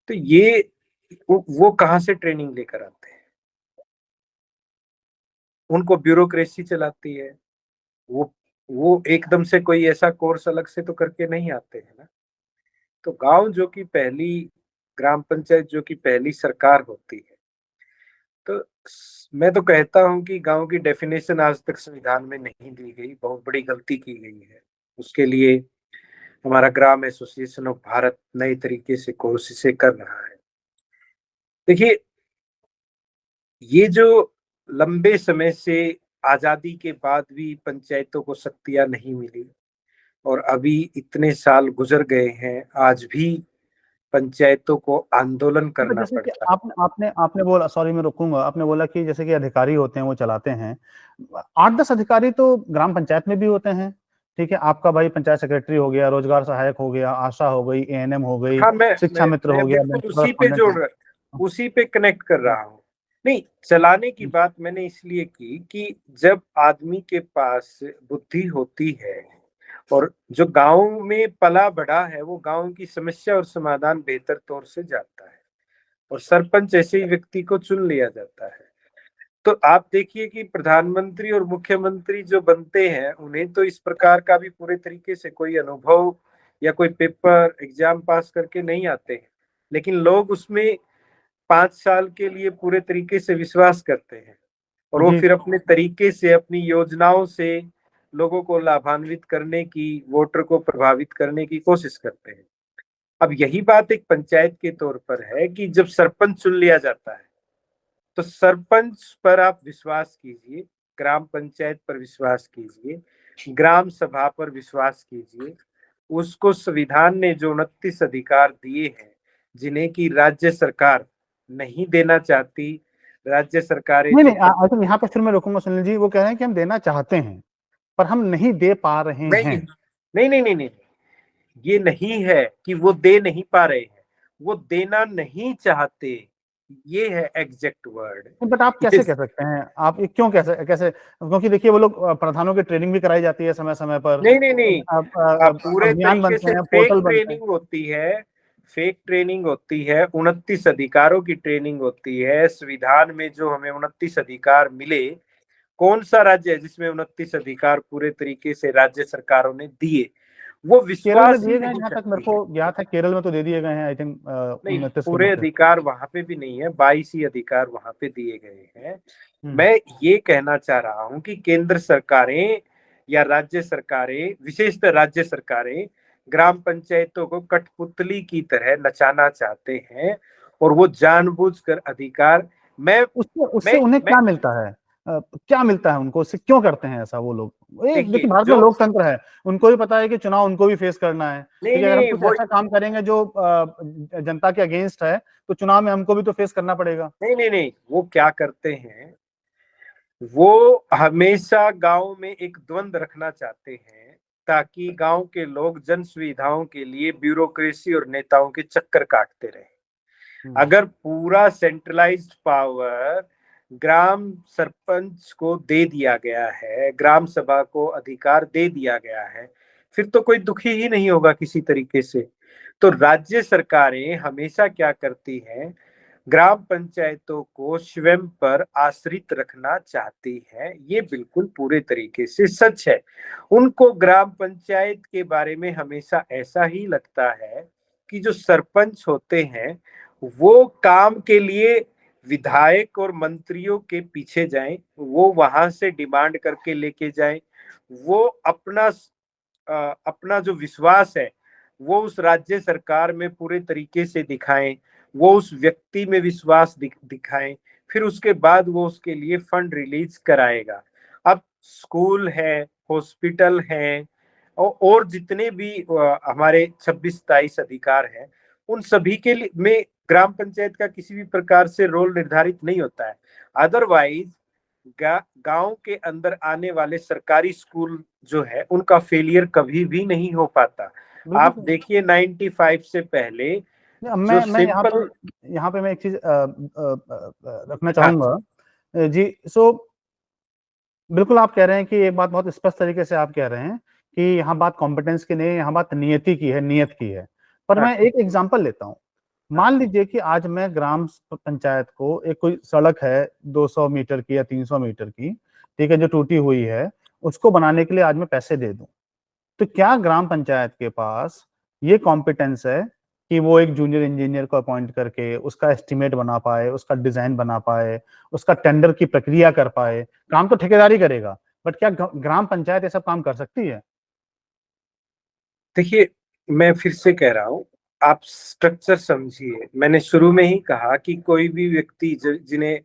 तो ये वो कहाँ से ट्रेनिंग लेकर आते हैं? उनको ब्यूरोक्रेसी चलाती है। वो वो एकदम से कोई ऐसा कोर्स अलग से तो करके नहीं आते हैं ना। तो गाँव जो कि पहली ग्राम पंचायत जो कि पहली सरकार होती है, तो मैं तो कहता हूँ कि गाँव की डेफिनेशन आज तक संविधान में नहीं दी गई, बहुत बड़ी गलती की गई है। उसके लिए हमारा ग्राम एसोसिएशन ऑफ भारत नए तरीके से कोशिशें कर रहा है। देखिए, ये जो लंबे समय से आजादी के बाद भी पंचायतों को शक्तियां नहीं मिली और अभी इतने साल गुजर गए हैं, आज भी पंचायतों को आंदोलन तो करना जैसे कि पड़ता है। आपने आपने आपने बोला, सॉरी मैं रोकूँगा, आपने बोला कि जैसे कि अधिकारी होते हैं वो चलाते हैं। 8-10 अधिकारी तो ग्राम पंचायत में भी होते हैं, ठीक है? आपका भाई पंचायत सेक्रेटरी हो गया, रोजगार सहायक हो गया, आशा हो गई, एएनएम हो गई, हाँ, मैं शिक्षा मैं मित्र मैं हो गया, बिल्कुल बैंक उसी पे कॉरेस्पॉन्डेंट हो जोड़ गया। रहा, उसी पे कनेक्ट कर रहा हूँ। नहीं, चलाने की बात मैंने इसलिए की कि जब आदमी के पास बुद्धि होती है और जो गाँव में पला बढ़ा है, वो गाँव की समस्या और समाधान बेहतर तौर से जानता है और सरपंच ऐसे ही व्यक्ति को चुन लिया जाता है। तो आप देखिए कि प्रधानमंत्री और मुख्यमंत्री जो बनते हैं, उन्हें तो इस प्रकार का भी पूरे तरीके से कोई अनुभव या कोई पेपर एग्जाम पास करके नहीं आते हैं, लेकिन लोग उसमें 5 साल के लिए पूरे तरीके से विश्वास करते हैं और वो जी, फिर अपने तरीके से अपनी योजनाओं से लोगों को लाभान्वित करने की, वोटर को प्रभावित करने की कोशिश करते हैं। अब यही बात एक पंचायत के तौर पर है कि जब सरपंच चुन लिया जाता है, तो सरपंच पर आप विश्वास कीजिए, ग्राम पंचायत पर विश्वास कीजिए, ग्राम सभा पर विश्वास कीजिए। उसको संविधान ने जो 29 अधिकार दिए हैं, जिन्हें की राज्य सरकार नहीं देना चाहती, राज्य सरकारें नहीं, जो नहीं, आई थिंक यहाँ पे फिर मैं रोकूँगा सुनील जी, वो कह रहे हैं कि हम देना चाहते हैं, पर हम नहीं दे पा रहे नहीं, हैं। नहीं, नहीं, नहीं, नहीं, ये नहीं है कि वो दे नहीं पा रहे हैं, वो देना नहीं चाहते, ये है एग्जैक्ट वर्ड। बट आप ये कैसे कह सकते हैं? आप ये क्यों कैसे कैसे, क्योंकि देखिए वो लोग प्रधानों की ट्रेनिंग भी कराई जाती है समय-समय पर। नहीं, नहीं, नहीं, पूरे अभियान तरीके बनते से हैं, फेक पोर्टल बनते हैं। ट्रेनिंग होती है, फेक ट्रेनिंग होती है, 29 अधिकारों की ट्रेनिंग होती है। संविधान में जो हमें 29 अधिकार मिले, कौन सा राज्य है जिसमें 29 अधिकार पूरे तरीके से राज्य सरकारों ने दिए? वो केरल में विश्वास ही दिए गए हैं, नहीं जहाँ तक मेरे करती को है। ज्ञात है, केरल में तो दे दिए गए हैं आई थिंक नहीं, 29 के पूरे में से। अधिकार वहां पे भी नहीं है, 22 ही अधिकार वहां पे दिए गए हैं। हुँ। मैं ये कहना चाह रहा हूं कि केंद्र सरकारें या राज्य सरकारें, विशेषतः राज्य सरकारें, ग्राम पंचायतों को कठपुतली की तरह नचाना चाहते हैं और वो जानबूझकर अधिकार मैं उससे उससे मैं उन्हें मैं क्या मिलता है? क्या मिलता है उनको? उससे क्यों करते हैं ऐसा वो लोग? ये देखिए देखिए भारत में जो लोकतंत्र है, उनको भी पता है कि चुनाव उनको भी फेस करना है, ठीक नहीं, है? अगर हम नहीं, कुछ वो ऐसा काम करेंगे जो जनता के अगेंस्ट है, तो चुनाव में हमको भी तो फेस करना पड़ेगा। नहीं, नहीं, नहीं, वो क्या करते हैं, वो हमेशा गांव में एक द्वंद रखना चाहते हैं ताकि गांव के लोग जन सुविधाओं के लिए ब्यूरोक्रेसी और नेताओं के चक्कर काटते रहे। अगर पूरा सेंट्रलाइज्ड पावर ग्राम सरपंच को दे दिया गया है, ग्राम सभा को अधिकार दे दिया गया है, फिर तो कोई दुखी ही नहीं होगा किसी तरीके से। तो राज्य सरकारें हमेशा क्या करती हैं, ग्राम पंचायतों को स्वयं पर आश्रित रखना चाहती है। ये बिल्कुल पूरे तरीके से सच है। उनको ग्राम पंचायत के बारे में हमेशा ऐसा ही लगता है कि जो सरपंच होते हैं वो काम के लिए विधायक और मंत्रियों के पीछे जाएं, वो वहां से डिमांड करके लेके जाएं, वो अपना जो विश्वास है वो उस राज्य सरकार में पूरे तरीके से दिखाएं, वो उस व्यक्ति में विश्वास दिखाएं, फिर उसके बाद वो उसके लिए फंड रिलीज कराएगा। अब स्कूल है, हॉस्पिटल है और जितने भी हमारे 26-27 अधिकार हैं, उन सभी के लिए में ग्राम पंचायत का किसी भी प्रकार से रोल निर्धारित नहीं होता है। अदरवाइज गांव के अंदर आने वाले सरकारी स्कूल जो है उनका फेलियर कभी भी नहीं हो पाता। आप बिल्कुल। देखिए 95 से पहले अब जो मैं सिंपल यहाँ पे मैं एक चीज रखना हाँ चाहूंगा। जी। सो बिल्कुल आप कह रहे हैं कि एक बात बहुत स्पष्ट तरीके से आप कह रहे हैं कि यहाँ बात कॉम्पिटेंस की नहीं है, यहाँ बात नियति की है, नियत की है। पर हाँ मैं एक एग्जांपल लेता हूँ। मान लीजिए कि आज मैं ग्राम पंचायत को एक कोई सड़क है 200 मीटर की या 300 मीटर की, ठीक है, जो टूटी हुई है, उसको बनाने के लिए आज मैं पैसे दे दूं, तो क्या ग्राम पंचायत के पास ये कॉम्पिटेंस है कि वो एक जूनियर इंजीनियर को अपॉइंट करके उसका एस्टिमेट बना पाए, उसका डिजाइन बना पाए, उसका टेंडर की प्रक्रिया कर पाए? काम तो ठेकेदारी करेगा, बट क्या ग्राम पंचायत ये सब काम कर सकती है? देखिए, मैं फिर से कह रहा हूँ, आप स्ट्रक्चर समझिए। मैंने शुरू में ही कहा कि कोई भी व्यक्ति जिन्हें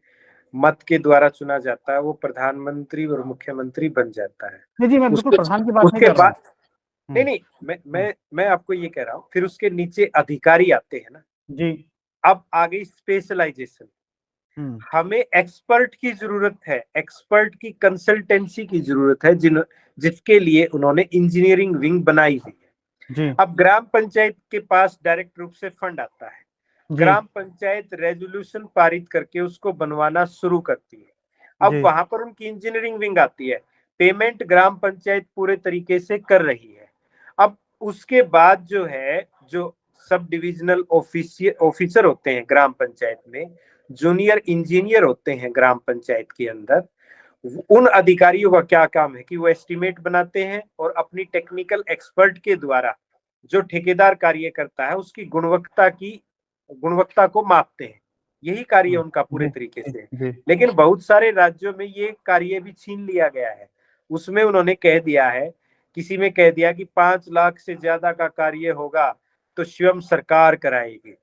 मत के द्वारा चुना जाता है वो प्रधानमंत्री और मुख्यमंत्री बन जाता है। नहीं जी, मैं बिल्कुल उसके प्रधान की बात नहीं उसके कर रहा हूँ। बाद नहीं हम्म। नहीं मैं हम्म। मैं मैं आपको ये कह रहा हूँ, फिर उसके नीचे अधिकारी आते हैं ना। जी। अब आ गई स्पेशलाइजेशन। हम्म। हमें एक्सपर्ट की जरूरत है, एक्सपर्ट की कंसल्टेंसी की जरूरत है जिसके लिए उन्होंने इंजीनियरिंग विंग बनाई हुई है। जी। अब ग्राम पंचायत के पास डायरेक्ट रूप से फंड आता है, जी। ग्राम पंचायत रेजोल्यूशन पारित करके उसको बनवाना शुरू करती है। अब जी। वहां पर उनकी इंजीनियरिंग विंग आती है, पेमेंट ग्राम पंचायत पूरे तरीके से कर रही है। अब उसके बाद जो है, जो सब डिविजनल ऑफिसर होते हैं ग्राम पंचायत में, जूनियर इंजीनियर होते हैं ग्राम पंचायत के अंदर, उन अधिकारियों का क्या काम है कि वो एस्टिमेट बनाते हैं और अपनी टेक्निकल एक्सपर्ट के द्वारा जो ठेकेदार कार्य करता है उसकी गुणवत्ता को मापते हैं। यही कार्य उनका पूरे जी। तरीके जी। से। जी। लेकिन बहुत सारे राज्यों में ये कार्य भी छीन लिया गया है। उसमें उन्होंने कह दिया है, किसी में कह दिया कि 5 लाख से ज्यादा का कार्य होगा तो स्वयं सरकार कराएगी।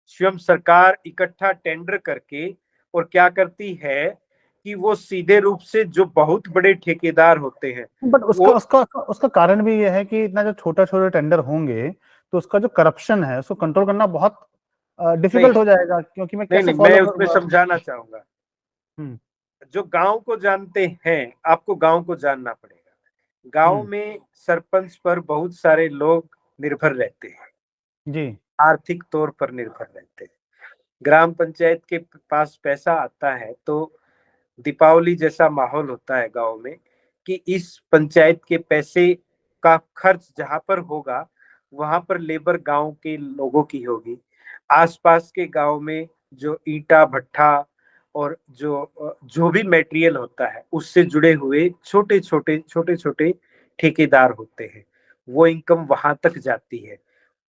स्वयं सरकार इकट्ठा टेंडर करके और क्या करती है कि वो सीधे रूप से जो बहुत बड़े ठेकेदार होते हैं बट उसका वो उसका उसका कारण भी ये है कि इतना जो छोटा छोटे टेंडर होंगे, तो उसका जो करप्शन है उसको कंट्रोल करना बहुत नहीं डिफिकल्ट हो जाएगा, क्योंकि मैं नहीं कैसे नहीं फॉलो मैं उसमें करूंगा? समझाना चाहूंगा। हम्म। जो गांव को जानते हैं, आपको गांव को जानना पड़ेगा। गांव हम्म। में सरपंच पर बहुत सारे लोग निर्भर रहते हैं, जी। आर्थिक तौर पर निर्भर रहते हैं। ग्राम पंचायत के पास पैसा आता है तो दीपावली जैसा माहौल होता है गांव में कि इस पंचायत के पैसे का खर्च जहां पर होगा वहां पर लेबर गांव के लोगों की होगी। आसपास के गांव में जो ईंटा भट्ठा और जो भी मटेरियल होता है उससे जुड़े हुए छोटे छोटे ठेकेदार होते हैं, वो इनकम वहां तक जाती है।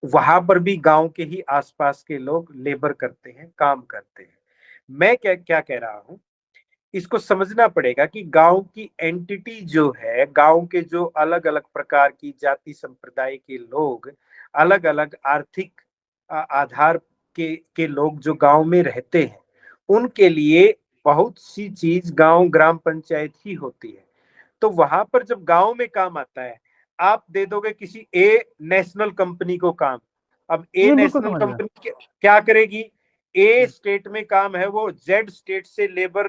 वहां पर भी गांव के ही आसपास के लोग लेबर करते हैं, काम करते हैं। मैं क्या क्या कह रहा हूं, इसको समझना पड़ेगा कि गांव की एंटिटी जो है, गांव के जो अलग अलग प्रकार की जाति संप्रदाय के लोग, अलग अलग आर्थिक आधार के लोग जो गांव में रहते हैं, उनके लिए बहुत सी चीज गांव ग्राम पंचायत ही होती है। तो वहां पर जब गांव में काम आता है, आप दे दोगे किसी ए नेशनल कंपनी को काम। अब ए नहीं, बिल्कुल नेशनल समझ गया। कंपनी क्या करेगी? ए स्टेट में काम है, वो जेड स्टेट से लेबर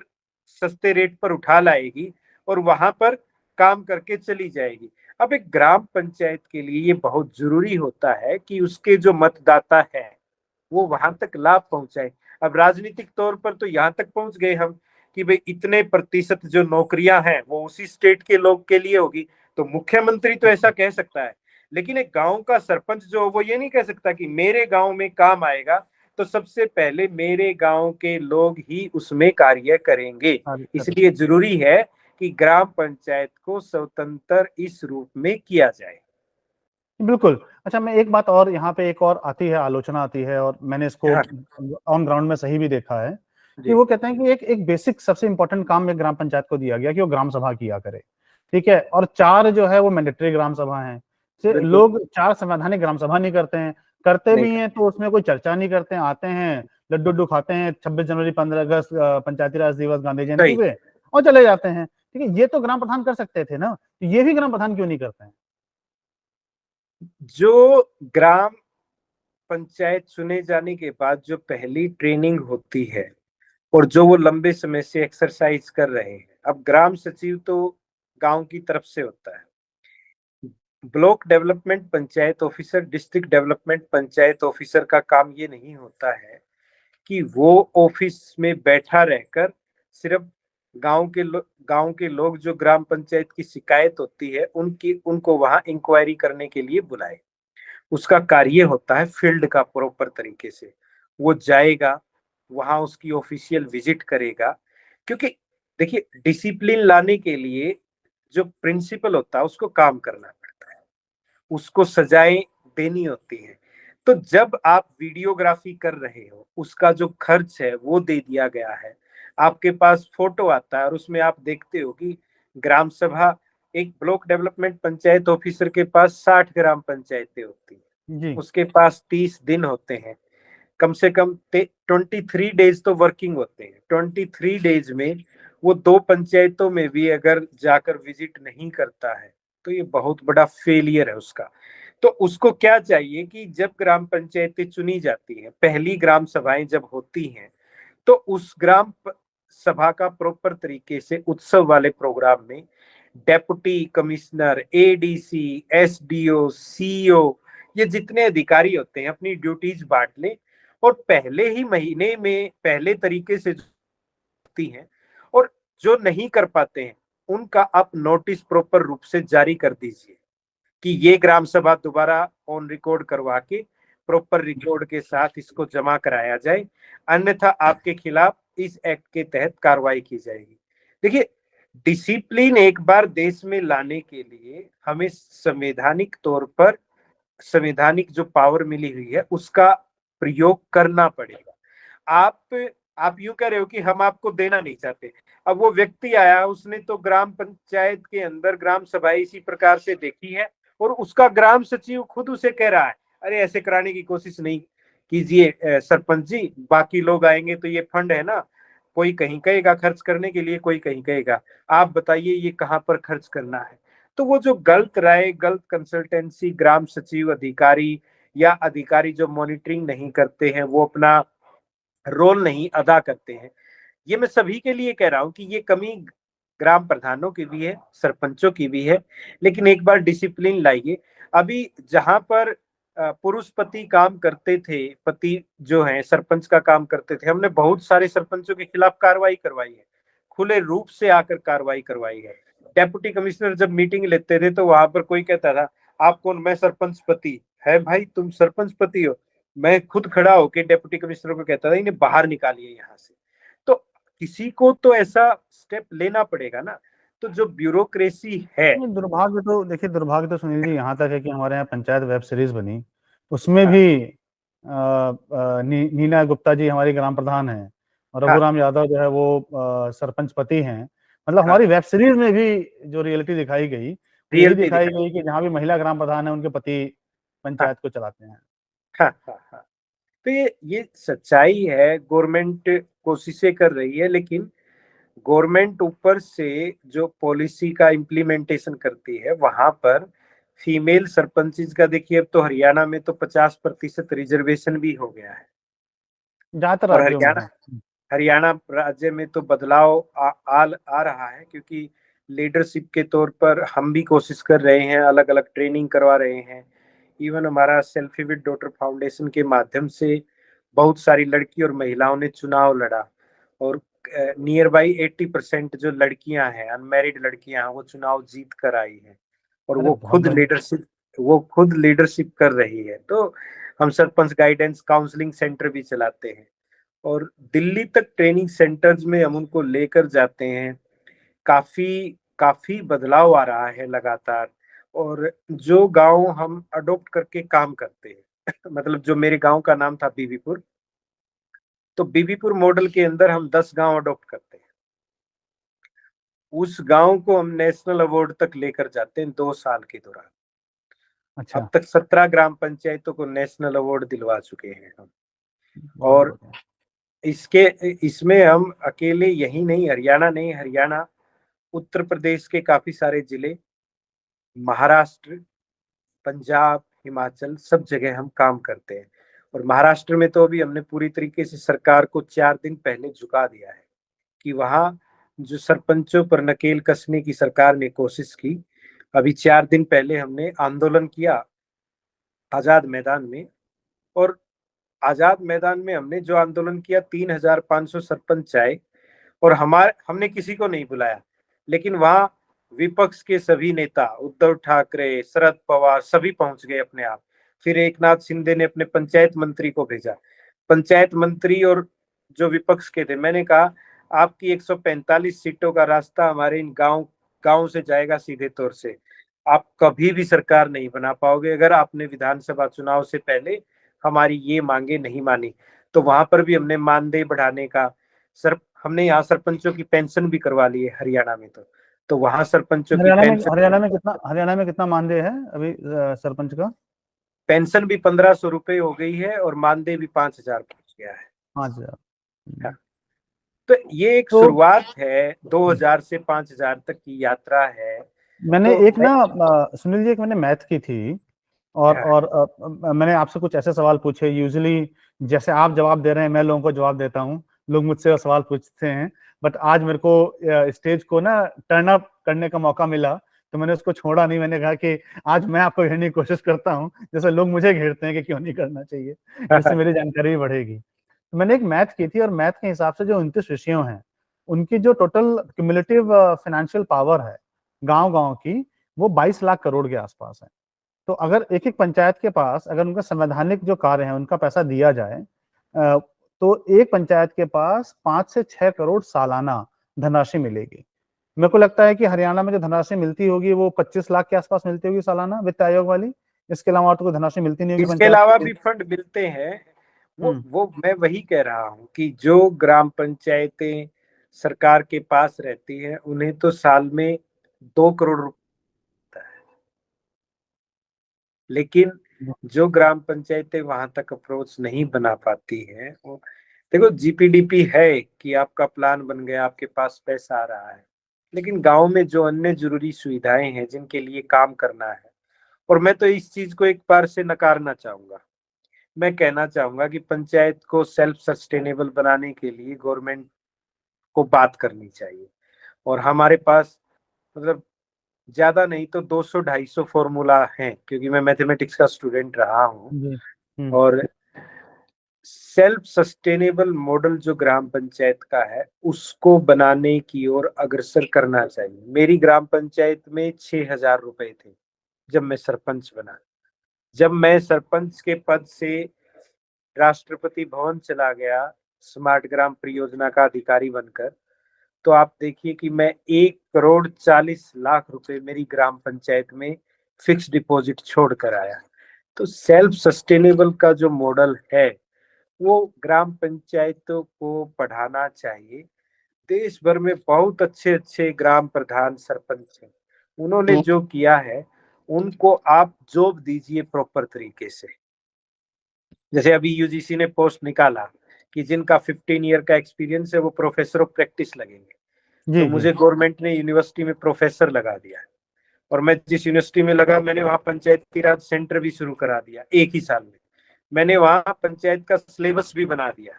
सस्ते रेट पर उठा लाएगी और वहां पर काम करके चली जाएगी। अब एक ग्राम पंचायत के लिए ये बहुत जरूरी होता है कि उसके जो मतदाता है वो वहां तक लाभ पहुंचाए। अब राजनीतिक तौर पर तो यहाँ तक पहुंच गए हम कि भाई इतने प्रतिशत जो नौकरियां हैं वो उसी स्टेट के लोग के लिए होगी, तो मुख्यमंत्री तो ऐसा कह सकता है, लेकिन एक गांव का सरपंच जो वो ये नहीं कह सकता कि मेरे गांव में काम आएगा तो सबसे पहले मेरे गांव के लोग ही उसमें कार्य करेंगे। इसलिए जरूरी है कि ग्राम पंचायत को स्वतंत्र इस रूप में किया जाए। बिल्कुल। अच्छा, मैं एक बात और यहाँ पे एक और आती है, आलोचना आती है, और मैंने इसको हाँ ऑन ग्राउंड में सही भी देखा है कि जी वो कहते हैं कि एक एक बेसिक सबसे इंपॉर्टेंट काम एक ग्राम पंचायत को दिया गया कि वो ग्राम सभा किया करे। ठीक है, और 4 जो है वो मैंडेटरी ग्राम सभा हैं। बिल्कुल। लोग 4 संवैधानिक ग्राम सभा नहीं करते हैं, करते नहीं भी हैं तो उसमें कोई चर्चा नहीं करते हैं, आते हैं, लड्डू खाते हैं 26 जनवरी, 15 अगस्त, पंचायती राज दिवस, गांधी जयंती सही। पे, और चले जाते हैं। ठीक है, ये तो ग्राम प्रधान कर सकते थे ना, तो ये भी ग्राम प्रधान क्यों नहीं करते हैं? जो ग्राम पंचायत चुने जाने के बाद जो पहली ट्रेनिंग होती है और जो वो लंबे समय से एक्सरसाइज कर रहे हैं, अब ग्राम सचिव तो गांव की तरफ से होता है, block development panchayat officer, district development panchayat officer का काम ये नहीं होता है कि वो ऑफिस में बैठा रहकर सिर्फ गांव के लोग जो ग्राम पंचायत की शिकायत होती है उनकी उनको वहां इंक्वायरी करने के लिए बुलाए। उसका कार्य होता है फील्ड का प्रॉपर तरीके से वो जाएगा, वहां उसकी ऑफिशियल विजिट करेगा। क्योंकि देखिए डिसिप्लिन लाने के लिए जो प्रिंसिपल होता है उसको काम करना पड़ता है, उसको सजाएं देनी होती है। तो जब आप वीडियोग्राफी कर रहे हो उसका जो खर्च है वो दे दिया गया है, आपके पास फोटो आता है और उसमें आप देखते हो कि ग्राम सभा, एक ब्लॉक डेवलपमेंट पंचायत ऑफिसर के पास 60 ग्राम पंचायतें होती हैं, जी। उसके पास 30 दिन होते हैं, कम से कम 23 डेज तो वर्किंग होते हैं। 23 डेज में वो 2 पंचायतों में भी अगर जाकर विजिट नहीं करता है तो ये बहुत बड़ा फेलियर है उसका। तो उसको क्या चाहिए कि जब ग्राम पंचायतें चुनी जाती हैं, पहली ग्राम सभाएं जब होती हैं, तो उस सभा का प्रॉपर तरीके से उत्सव वाले प्रोग्राम में deputy commissioner, ADC, SDO, CEO, ये जितने अधिकारी होते हैं अपनी ड्यूटीज बांट लें और पहले ही महीने में पहले तरीके से होती हैं, और जो नहीं कर पाते हैं उनका आप नोटिस प्रॉपर रूप से जारी कर दीजिए कि ये ग्राम सभा दोबारा ऑन रिकॉर्ड करवा के प्रॉपर रिकॉर्ड के साथ इसको जमा कराया जाए, अन्यथा आपके खिलाफ इस एक्ट के तहत कार्रवाई की जाएगी। देखिए डिसिप्लिन एक बार देश में लाने के लिए हमें संवैधानिक तौर पर संवैधानिक जो पावर मिली हुई है उसका प्रयोग करना पड़ेगा। आप यूं कह रहे हो कि हम आपको देना नहीं चाहते। अब वो व्यक्ति आया, उसने तो ग्राम पंचायत के अंदर ग्राम सभा इसी प्रकार से देखी है और उसका ग्राम सचिव खुद उसे कह रहा है अरे ऐसे कराने की कोशिश नहीं कीजिए सरपंच जी, बाकी लोग आएंगे तो ये फंड है ना, कोई कहीं कहेगा खर्च करने के लिए, कोई कहीं कहेगा, आप बताइए ये कहाँ पर खर्च करना है। तो वो जो गलत राय, गलत कंसल्टेंसी ग्राम सचिव अधिकारी या अधिकारी जो मॉनिटरिंग नहीं करते हैं, वो अपना रोल नहीं अदा करते हैं, ये मैं सभी के लिए कह रहा हूं कि ये कमी ग्राम प्रधानों की भी है, सरपंचों की भी है, लेकिन एक बार डिसिप्लिन लाइए। अभी जहां पर पुरुष पति काम करते थे, पति जो है सरपंच का काम करते थे, हमने बहुत सारे सरपंचों के खिलाफ कार्रवाई करवाई है, खुले रूप से आकर कार्रवाई करवाई है। डेप्यूटी कमिश्नर जब मीटिंग लेते थे तो वहां पर कोई कहता था आप कौन, मैं सरपंच पति है, भाई तुम सरपंच पति हो, मैं खुद खड़ा होकर डेप्यूटी कमिश्नर को कहता था इन्हें बाहर निकालिए यहाँ से। तो किसी को तो ऐसा स्टेप लेना पड़ेगा ना। तो जो ब्यूरोक्रेसी है, नहीं, दुर्भाग्य तो देखिए, दुर्भाग्य तो सुनील जी यहाँ तक है कि हमारे यहाँ पंचायत वेब सीरीज बनी, उसमें हाँ भी नीना गुप्ता जी हमारी ग्राम प्रधान हैं और हाँ रघुराम यादव जो है वो सरपंच पति हैं। मतलब हाँ हमारी वेब सीरीज में भी जो रियलिटी दिखाई गई वो यही रियलिटी दिखाई दिखा। गई कि जहाँ भी महिला ग्राम प्रधान है उनके पति हाँ पंचायत को चलाते हैं। हाँ हाँ हाँ। तो ये सच्चाई है, गवर्नमेंट कोशिशें कर रही है, लेकिन गवर्नमेंट ऊपर से जो पॉलिसी का इम्प्लीमेंटेशन करती है वहां पर फीमेल सरपंचेस का देखिए, अब तो हरियाणा में तो 50% रिजर्वेशन भी हो गया है। ज्यादातर और राज्यों में हरियाणा, है। हरियाणा राज्य में तो बदलाव आ रहा है, क्योंकि लीडरशिप के तौर पर हम भी कोशिश कर रहे हैं, अलग अलग ट्रेनिंग करवा रहे हैं। इवन हमारा सेल्फी विद डॉटर फाउंडेशन के माध्यम से बहुत सारी लड़की और महिलाओं ने चुनाव लड़ा, और नियर बाई 80% जो लड़कियां हैं, अनमैरिड लड़कियां हैं, वो चुनाव जीत कर आई हैं, और अरे बहुत बढ़िया। वो खुद लीडरशिप कर रही है। तो हम सरपंच गाइडेंस काउंसलिंग सेंटर भी चलाते हैं, और दिल्ली तक ट्रेनिंग सेंटर्स में हम उनको लेकर जाते हैं। काफी काफी बदलाव आ रहा है लगातार। और जो गांव हम अडॉप्ट करके काम करते हैं मतलब जो मेरे गांव का नाम था बीबीपुर, तो बीबीपुर मॉडल के अंदर हम 10 गांव अडॉप्ट करते हैं। उस गांव को हम नेशनल अवार्ड तक लेकर जाते हैं 2 साल के दौरान। अच्छा। अब तक 17 ग्राम पंचायतों को नेशनल अवार्ड दिलवा चुके हैं हम। बहुत और बढ़िया। इसके इसमें हम अकेले यही नहीं, हरियाणा नहीं, हरियाणा, उत्तर प्रदेश के काफी सारे जिले, महाराष्ट्र, पंजाब, हिमाचल, सब जगह हम काम करते हैं। और महाराष्ट्र में तो अभी हमने पूरी तरीके से सरकार को 4 दिन पहले झुका दिया है कि वहां जो सरपंचों पर नकेल कसने की सरकार ने कोशिश की, अभी 4 दिन पहले हमने आंदोलन किया आजाद मैदान में। और आजाद मैदान में हमने जो आंदोलन किया, 3,500 सरपंच आए, और हमने किसी को नहीं बुलाया, लेकिन वहां विपक्ष के सभी नेता, उद्धव ठाकरे, शरद पवार, सभी पहुंच गए अपने आप। फिर एकनाथ शिंदे ने अपने पंचायत मंत्री को भेजा। पंचायत मंत्री और जो विपक्ष के थे, मैंने कहा आपकी 145 सीटों का रास्ता हमारे इन गांव से जाएगा सीधे तौर से। आप कभी भी सरकार नहीं बना पाओगे अगर आपने विधानसभा चुनाव से पहले हमारी ये मांगे नहीं मानी। तो वहां पर भी हमने मानदेय बढ़ाने का, सर हमने यहाँ सरपंचों की पेंशन भी करवा ली है हरियाणा में। तो वहां सरपंचों की पेंशन हरियाणा में कितना मानदेय है अभी सरपंच का? पेंशन भी 1,500 रुपए हो गई है, और मानदेय भी 5,000 पहुंच गया है। 5,000। हाँ, तो ये एक तो शुरुआत है, 2,000 से 5,000 तक की यात्रा है। मैंने तो एक ना सुनील जी, एक मैंने मैथ की थी, और मैंने आपसे कुछ ऐसे सवाल पूछे। यूजुअली जैसे आप जवाब दे रहे हैं, मैं लोगों को जवाब देता हूँ, लोग मुझसे सवाल पूछते हैं। बट आज मेरे को स्टेज को ना टर्न अप करने का मौका मिला, तो मैंने उसको छोड़ा नहीं। मैंने कहा कि आज मैं आपको घेरने की कोशिश करता हूँ, जैसे लोग मुझे घेरते हैं कि क्यों नहीं करना चाहिए, जिससे मेरी जानकारी भी बढ़ेगी। तो मैंने एक मैथ की थी, और मैथ के हिसाब से जो 29 विषयों हैं, उनकी जो टोटल क्यूमुलेटिव फाइनेंशियल पावर है गांव गांव की, वो 22 लाख करोड़ के आसपास है। तो अगर एक एक पंचायत के पास, अगर उनका संवैधानिक जो कार्य है उनका पैसा दिया जाए, तो एक पंचायत के पास 5 से 6 करोड़ सालाना धनराशि मिलेगी। मेरे को लगता है कि हरियाणा में जो धनराशि मिलती होगी वो 25 लाख के आसपास मिलती होगी सालाना, वित्त आयोग वाली। इसके अलावा और तो कोई धनराशि मिलती नहीं होगी इसके पंचायत अलावा को। भी फंड मिलते हैं। हम्म। वो मैं वही कह रहा हूँ कि जो ग्राम पंचायतें सरकार के पास रहती हैं, उन्हें तो साल में 2 करोड़ रुपए है। लेकिन जो ग्राम पंचायतें वहां तक अप्रोच नहीं बना पाती हैं, वो देखो, जीपीडीपी है कि आपका प्लान बन गया, आपके पास पैसा आ रहा है, लेकिन गांव में जो अन्य जरूरी सुविधाएं हैं जिनके लिए काम करना है, और मैं तो इस चीज को एक बार से नकारना चाहूंगा। मैं कहना चाहूंगा कि पंचायत को सेल्फ सस्टेनेबल बनाने के लिए गवर्नमेंट को बात करनी चाहिए। और हमारे पास, मतलब, ज्यादा नहीं तो 200-250 फॉर्मूला हैं, क्योंकि मैं मैथमेटिक्स का स्टूडेंट रहा हूँ। जी। और सेल्फ सस्टेनेबल मॉडल जो ग्राम पंचायत का है, उसको बनाने की ओर अग्रसर करना चाहिए। मेरी ग्राम पंचायत में 6,000 रुपए थे जब मैं सरपंच बना। जब मैं सरपंच के पद से राष्ट्रपति भवन चला गया स्मार्ट ग्राम परियोजना का अधिकारी बनकर, तो आप देखिए कि मैं 1,40,40,00,000 रुपए मेरी ग्राम पंचायत में फिक्स डिपॉजिट छोड़ कर आया। तो सेल्फ सस्टेनेबल का जो मॉडल है, वो ग्राम पंचायतों को पढ़ाना चाहिए। देश भर में बहुत अच्छे अच्छे ग्राम प्रधान सरपंच हैं, उन्होंने जो किया है, उनको आप जॉब दीजिए प्रॉपर तरीके से। जैसे अभी यूजीसी ने पोस्ट निकाला कि जिनका 15 ईयर का एक्सपीरियंस है वो प्रोफेसर ऑफ प्रैक्टिस लगेंगे। तो जी जी। मुझे गवर्नमेंट ने यूनिवर्सिटी में प्रोफेसर लगा दिया है, और मैं जिस यूनिवर्सिटी में लगा, मैंने वहां पंचायती राज सेंटर भी शुरू करा दिया एक ही साल में। मैंने वहां पंचायत का सिलेबस भी बना दिया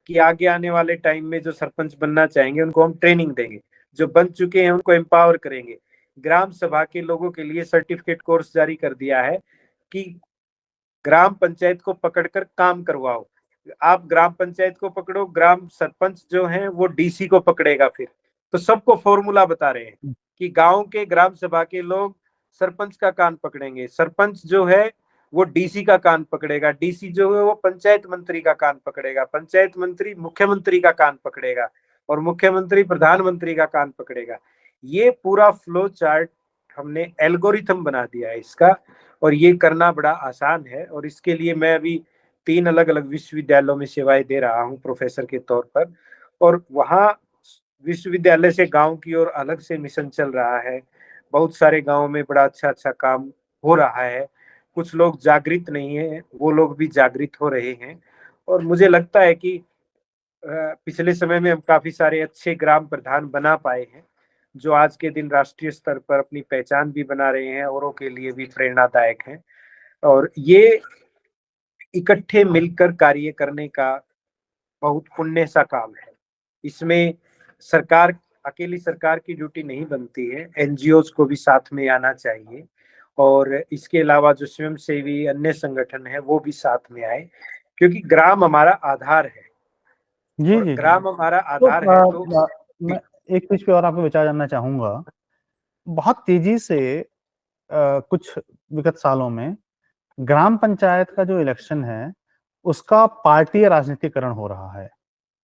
कि आगे आने वाले टाइम में जो सरपंच बनना चाहेंगे उनको हम ट्रेनिंग देंगे, जो बन चुके हैं उनको एम्पावर करेंगे। ग्राम सभा के लोगों के लिए सर्टिफिकेट कोर्स जारी कर दिया है कि ग्राम पंचायत को पकड़कर काम करवाओ। आप ग्राम पंचायत को पकड़ो, ग्राम सरपंच जो है वो डीसी को पकड़ेगा। फिर तो सबको फॉर्मूला बता रहे हैं कि गांव के ग्राम सभा के लोग सरपंच का कान पकड़ेंगे, सरपंच जो है वो डीसी का कान पकड़ेगा, डीसी जो है वो पंचायत मंत्री का कान पकड़ेगा, पंचायत मंत्री मुख्यमंत्री का कान पकड़ेगा, और मुख्यमंत्री प्रधानमंत्री का कान पकड़ेगा। ये पूरा फ्लो चार्ट हमने एल्गोरिथम बना दिया है इसका, और ये करना बड़ा आसान है। और इसके लिए मैं अभी 3 अलग अलग विश्वविद्यालयों में सेवाएं दे रहा हूँ प्रोफेसर के तौर पर, और वहाँ विश्वविद्यालय से गांव की ओर अलग से मिशन चल रहा है। बहुत सारे गांवों में बड़ा अच्छा अच्छा काम हो रहा है। कुछ लोग जागृत नहीं है, वो लोग भी जागृत हो रहे हैं। और मुझे लगता है कि पिछले समय में हम काफी सारे अच्छे ग्राम प्रधान बना पाए हैं, जो आज के दिन राष्ट्रीय स्तर पर अपनी पहचान भी बना रहे हैं, औरों के लिए भी प्रेरणादायक हैं। और ये इकट्ठे मिलकर कार्य करने का बहुत पुण्य सा काम है। इसमें सरकार, अकेली सरकार की ड्यूटी नहीं बनती है, एनजीओज को भी साथ में आना चाहिए। और इसके अलावा जो स्वयंसेवी अन्य संगठन है वो भी साथ में आए, क्योंकि ग्राम हमारा आधार है। जी और जी जी। ग्राम हमारा तो आधार है तो मैं एक चीज पे और आपको विचार जानना चाहूंगा। बहुत तेजी से कुछ विगत सालों में ग्राम पंचायत का जो इलेक्शन है उसका पार्टी राजनीतिकरण हो रहा है।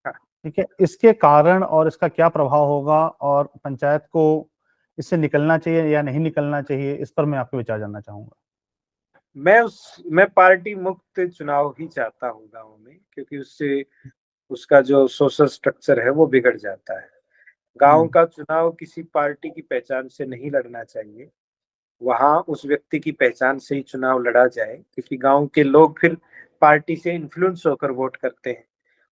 ठीक है, इसके कारण और इसका क्या प्रभाव होगा और पंचायत को इससे निकलना चाहिए या नहीं निकलना चाहिए, इस पर मैं आपके विचार जानना चाहूंगा। मैं पार्टी मुक्त चुनाव ही चाहता हूँ गाँव में, क्योंकि उससे उसका जो सोशल स्ट्रक्चर है वो बिगड़ जाता है। गांव हम्म। का चुनाव किसी पार्टी की पहचान से नहीं लड़ना चाहिए, वहां उस व्यक्ति की पहचान से ही चुनाव लड़ा जाए, क्योंकि गांव के लोग फिर पार्टी से इन्फ्लुएंस होकर वोट करते हैं।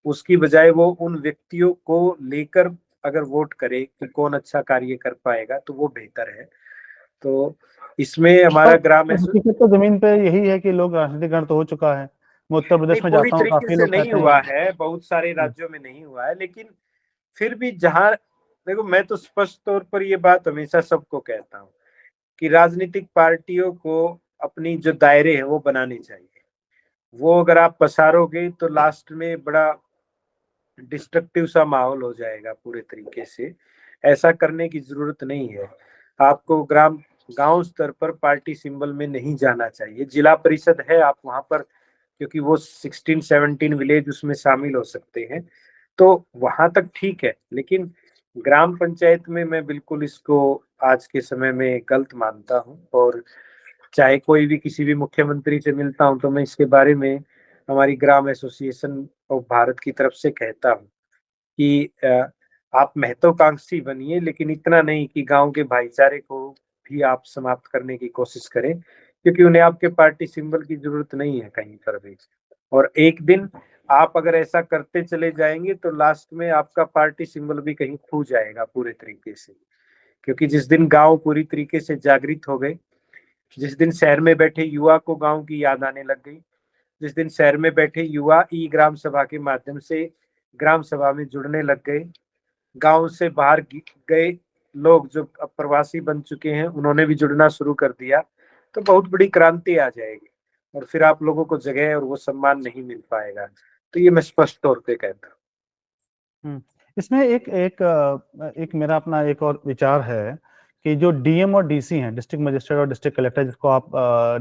उसकी बजाय वो उन व्यक्तियों को लेकर अगर वोट करे कि कौन अच्छा कार्य कर पाएगा तो वो बेहतर है। तो इसमें हमारा ग्राम पर हकीकत तो जमीन पे यही है कि लोग राजनीतिकरण तो हो चुका है। मैं उत्तर नहीं, प्रदेश में पूरी जाता हूँ, तरीके काफी से लोग नहीं कहते हुआ हैं। है, बहुत सारे राज्यों में नहीं हुआ है, लेकिन फिर भी जहां, देखो मैं तो स्पष्ट तौर पर ये बात हमेशा सबको कहता हूँ कि राजनीतिक पार्टियों को अपनी जो दायरे हैं वो बनाने चाहिए। वो अगर आप पसारोगे तो लास्ट में बड़ा डिस्ट्रक्टिव सा माहौल हो जाएगा पूरे तरीके से। ऐसा करने की जरूरत नहीं है। आपको गांव स्तर पर पार्टी सिंबल में नहीं जाना चाहिए। जिला परिषद है, आप वहां पर, क्योंकि वो 16-17 विलेज उसमें शामिल हो सकते हैं, तो वहां तक ठीक है। लेकिन ग्राम पंचायत में मैं बिल्कुल इसको आज के समय में गलत मानता हूँ। और चाहे कोई भी किसी भी मुख्यमंत्री से मिलता हूँ तो मैं इसके बारे में हमारी ग्राम एसोसिएशन ऑफ भारत की तरफ से कहता हूँ कि आप महत्वाकांक्षी बनिए, लेकिन इतना नहीं कि गांव के भाईचारे को भी आप समाप्त करने की कोशिश करें, क्योंकि उन्हें आपके पार्टी सिंबल की जरूरत नहीं है कहीं पर भी। और एक दिन आप अगर ऐसा करते चले जाएंगे तो लास्ट में आपका पार्टी सिंबल भी कहीं खो जाएगा पूरे तरीके से। क्योंकि जिस दिन गांव पूरी तरीके से जागृत हो गए, जिस दिन शहर में बैठे युवा को गांव की याद आने लग गई, जिस दिन शहर में बैठे युवा ई ग्राम सभा के माध्यम से ग्राम सभा में जुड़ने लग गए, गांव से बाहर गए लोग जो अब प्रवासी बन चुके हैं उन्होंने भी जुड़ना शुरू कर दिया, तो बहुत बड़ी क्रांति आ जाएगी। और फिर आप लोगों को जगह और वो सम्मान नहीं मिल पाएगा। तो ये मैं स्पष्ट तौर पे कहता हूँ। इसमें एक एक एक मेरा अपना एक और विचार है कि जो डीएम और डीसी हैं, डिस्ट्रिक्ट मजिस्ट्रेट और डिस्ट्रिक्ट कलेक्टर, जिसको आप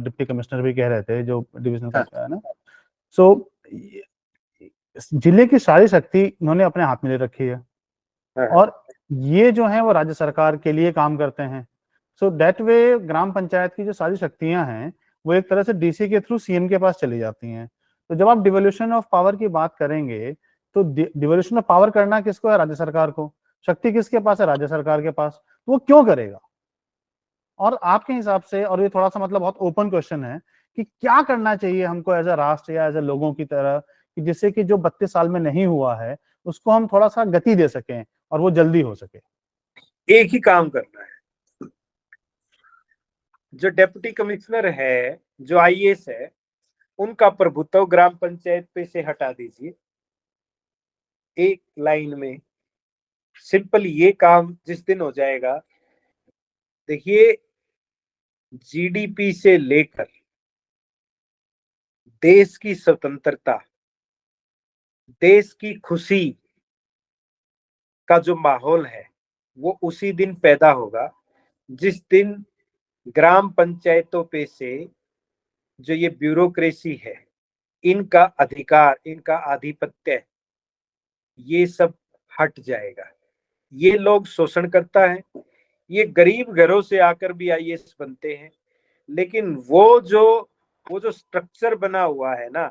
डिप्टी कमिश्नर भी कह रहे थे, जो डिविजनल हाँ, है ना। सो जिले की सारी शक्ति इन्होंने अपने हाथ में ले रखी है, हाँ, और ये जो है वो राज्य सरकार के लिए काम करते हैं। सो दैट वे ग्राम पंचायत की जो सारी शक्तियां हैं वो एक तरह से डीसी के थ्रू सीएम के पास चली जाती हैं। तो जब आप डिवोल्यूशन ऑफ पावर की बात करेंगे तो डिवोल्यूशन ऑफ पावर करना किसको है? राज्य सरकार को। शक्ति किसके पास है? राज्य सरकार के पास। तो वो क्यों करेगा? और आपके हिसाब से, और ये थोड़ा सा मतलब बहुत ओपन क्वेश्चन है, कि क्या करना चाहिए हमको एज अ राष्ट्र या एज अ लोगों की तरह, कि जिससे कि जो 32 साल में नहीं हुआ है उसको हम थोड़ा सा गति दे सकें और वो जल्दी हो सके। एक ही काम करना है। जो डेप्यूटी कमिश्नर है, जो आईएएस है, उनका प्रभुत्व ग्राम पंचायत पे से हटा दीजिए। एक लाइन में सिंपल ये काम जिस दिन हो जाएगा, देखिए जीडीपी से लेकर देश की स्वतंत्रता, देश की खुशी का जो माहौल है वो उसी दिन पैदा होगा जिस दिन ग्राम पंचायतों पे से जो ये ब्यूरोक्रेसी है, इनका अधिकार, इनका आधिपत्य, ये सब हट जाएगा। ये लोग शोषण करता है, ये गरीब घरों से आकर भी आईएएस बनते हैं, लेकिन वो जो स्ट्रक्चर बना हुआ है ना,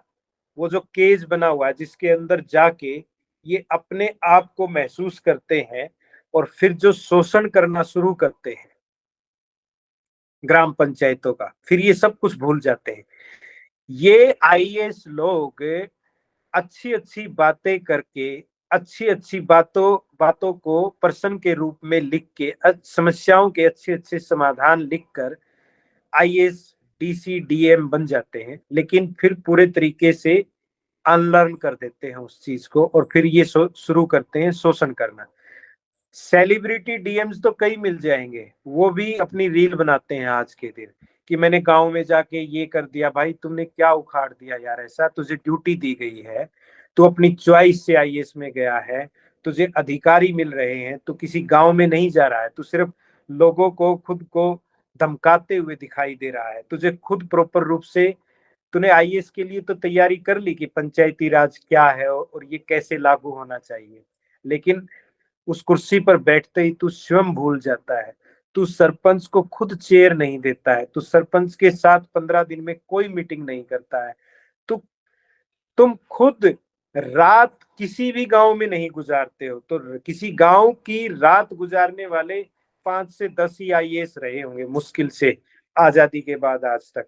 वो जो केज बना हुआ है जिसके अंदर जाके ये अपने आप को महसूस करते हैं और फिर जो शोषण करना शुरू करते हैं ग्राम पंचायतों का, फिर ये सब कुछ भूल जाते हैं। ये आईएएस लोग अच्छी अच्छी बातें करके, अच्छी अच्छी बातों बातों को प्रश्न के रूप में लिख के, समस्याओं के अच्छे अच्छे समाधान लिखकर आईएएस डीसी डीएम बन जाते हैं, लेकिन फिर पूरे तरीके से अनलर्न कर देते हैं उस चीज को और फिर ये शुरू करते हैं शोषण करना। सेलिब्रिटी डीएम्स तो कई मिल जाएंगे, वो भी अपनी रील बनाते हैं आज के दिन कि मैंने गांव में जाके ये कर दिया। भाई तुमने क्या उखाड़ दिया यार, ऐसा तुझे ड्यूटी दी गई है, तू अपनी चॉइस से आईएएस में गया है, तुझे अधिकारी मिल रहे हैं, तू किसी गांव में नहीं जा रहा है, तू सिर्फ लोगों को खुद को धमकाते हुए दिखाई दे रहा है। तुझे खुद प्रॉपर रूप से तूने आईएएस के लिए तो तैयारी कर ली कि पंचायती राज क्या है और ये कैसे लागू होना चाहिए, लेकिन उस कुर्सी पर बैठते ही तू स्वयं भूल जाता है। तू सरपंच को खुद चेयर नहीं देता है, तू सरपंच के साथ 15 दिन में कोई मीटिंग नहीं करता है। तू तुम खुद रात किसी भी गांव में नहीं गुजारते हो, तो किसी गांव की रात गुजारने वाले 5 से 10 ही आईएएस रहे होंगे मुश्किल से आजादी के बाद आज तक।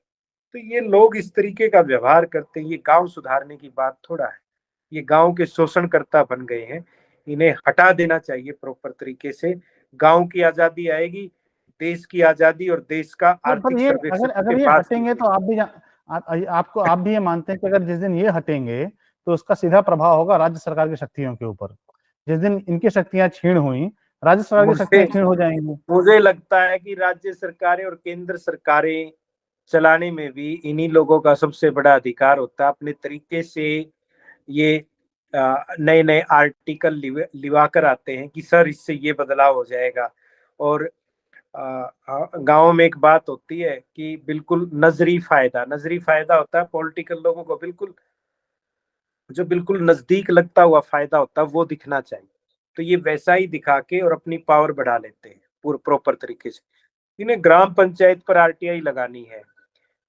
तो ये लोग इस तरीके का व्यवहार करते हैं, ये गांव सुधारने की बात थोड़ा है, ये गांव के शोषणकर्ता बन गए हैं। इन्हें हटा देना चाहिए प्रॉपर तरीके से। गांव की आजादी आएगी, देश की आजादी और देश का पर आर्थिक ये सर्वेक्षण अगर अगर के ये बाद हटेंगे तो आप भी आप भी ये मानते हैं कि अगर जिस दिन ये हटेंगे तो उसका सीधा प्रभाव होगा राज्य सरकार की शक्तियों के ऊपर। जिस दिन इनकी शक्तियां क्षीण हुई, राज्य सरकार की मुझे शक्तियां क्षीण हो जाएंगी। मुझे लगता है कि राज्य सरकारें और केंद्र सरकारें चलाने में भी इन्हीं लोगों का सबसे बड़ा अधिकार होता है। अपने तरीके से ये नए नए आर्टिकल लिवा कर आते हैं कि सर इससे ये बदलाव हो जाएगा। और गांव में एक बात होती है कि बिल्कुल नजरी फायदा होता है पॉलिटिकल लोगों को, बिल्कुल जो बिल्कुल नजदीक लगता हुआ फायदा होता है वो दिखना चाहिए। तो ये वैसा ही दिखा के और अपनी पावर बढ़ा लेते हैं पूरे प्रॉपर तरीके से। इन्हें ग्राम पंचायत पर आरटीआई लगानी है,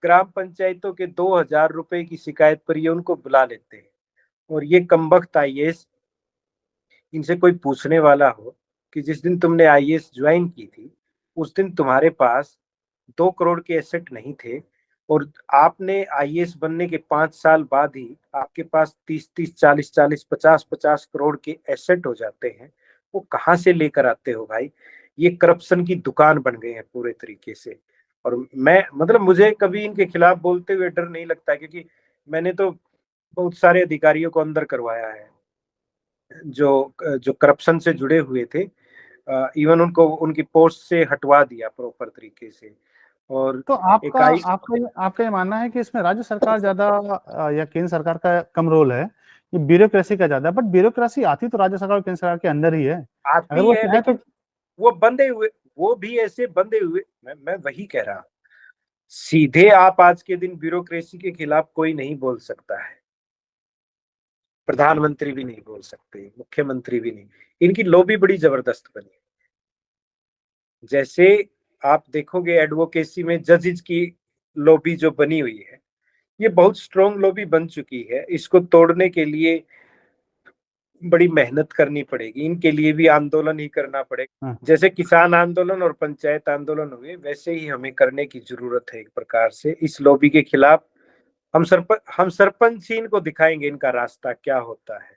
ग्राम पंचायतों के 2,000 रुपए की शिकायत पर ये उनको बुला लेते हैं। और ये कमबख्त आईएएस, इनसे कोई पूछने वाला हो कि जिस दिन तुमने आईएएस ज्वाइन की थी उस दिन तुम्हारे पास 2 करोड़ के एसेट नहीं थे, और आपने आईएएस बनने के 5 साल बाद ही आपके पास 30-30, 40-40, 50-50 करोड़ के एसेट हो जाते हैं। वो कहाँ से लेकर आते हो भाई? ये करप्शन की दुकान बन गए हैं पूरे तरीके से। और मैं मतलब मुझे कभी इनके खिलाफ बोलते हुए डर नहीं लगता, क्योंकि मैंने तो बहुत सारे अधिकारियों को अंदर करवाया है जो जो करप्शन से जुड़े हुए थे। इवन उनको उनकी पोस्ट से हटवा दिया प्रॉपर तरीके से। और तो एक आपका आई आपका ये मानना है कि इसमें राज्य सरकार ज्यादा या केंद्र सरकार का कम रोल है, ये ब्यूरोक्रेसी का ज्यादा है? बट ब्यूरोक्रेसी आती तो राज्य सरकार और केंद्र सरकार के अंदर ही है। अगर आती वो है, चाहे तो लेकिन वो बंधे हुए, वो भी ऐसे बंधे हुए। मैं वही कह रहा, सीधे आप आज के दिन ब्यूरोक्रेसी के खिलाफ कोई नहीं बोल सकता है, प्रधानमंत्री भी नहीं बोल सकते, मुख्यमंत्री भी नहीं। इनकी लॉबी बड़ी जबरदस्त बनी। जैसे आप देखोगे एडवोकेसी में जजेस की लॉबी जो बनी हुई है, ये बहुत स्ट्रॉन्ग लॉबी बन चुकी है। इसको तोड़ने के लिए बड़ी मेहनत करनी पड़ेगी, इनके लिए भी आंदोलन ही करना पड़ेगा। हाँ। जैसे किसान आंदोलन और पंचायत आंदोलन हुए, वैसे ही हमें करने की जरूरत है एक प्रकार से इस लॉबी के खिलाफ। हम सरपंच ही इनको दिखाएंगे इनका रास्ता क्या होता है।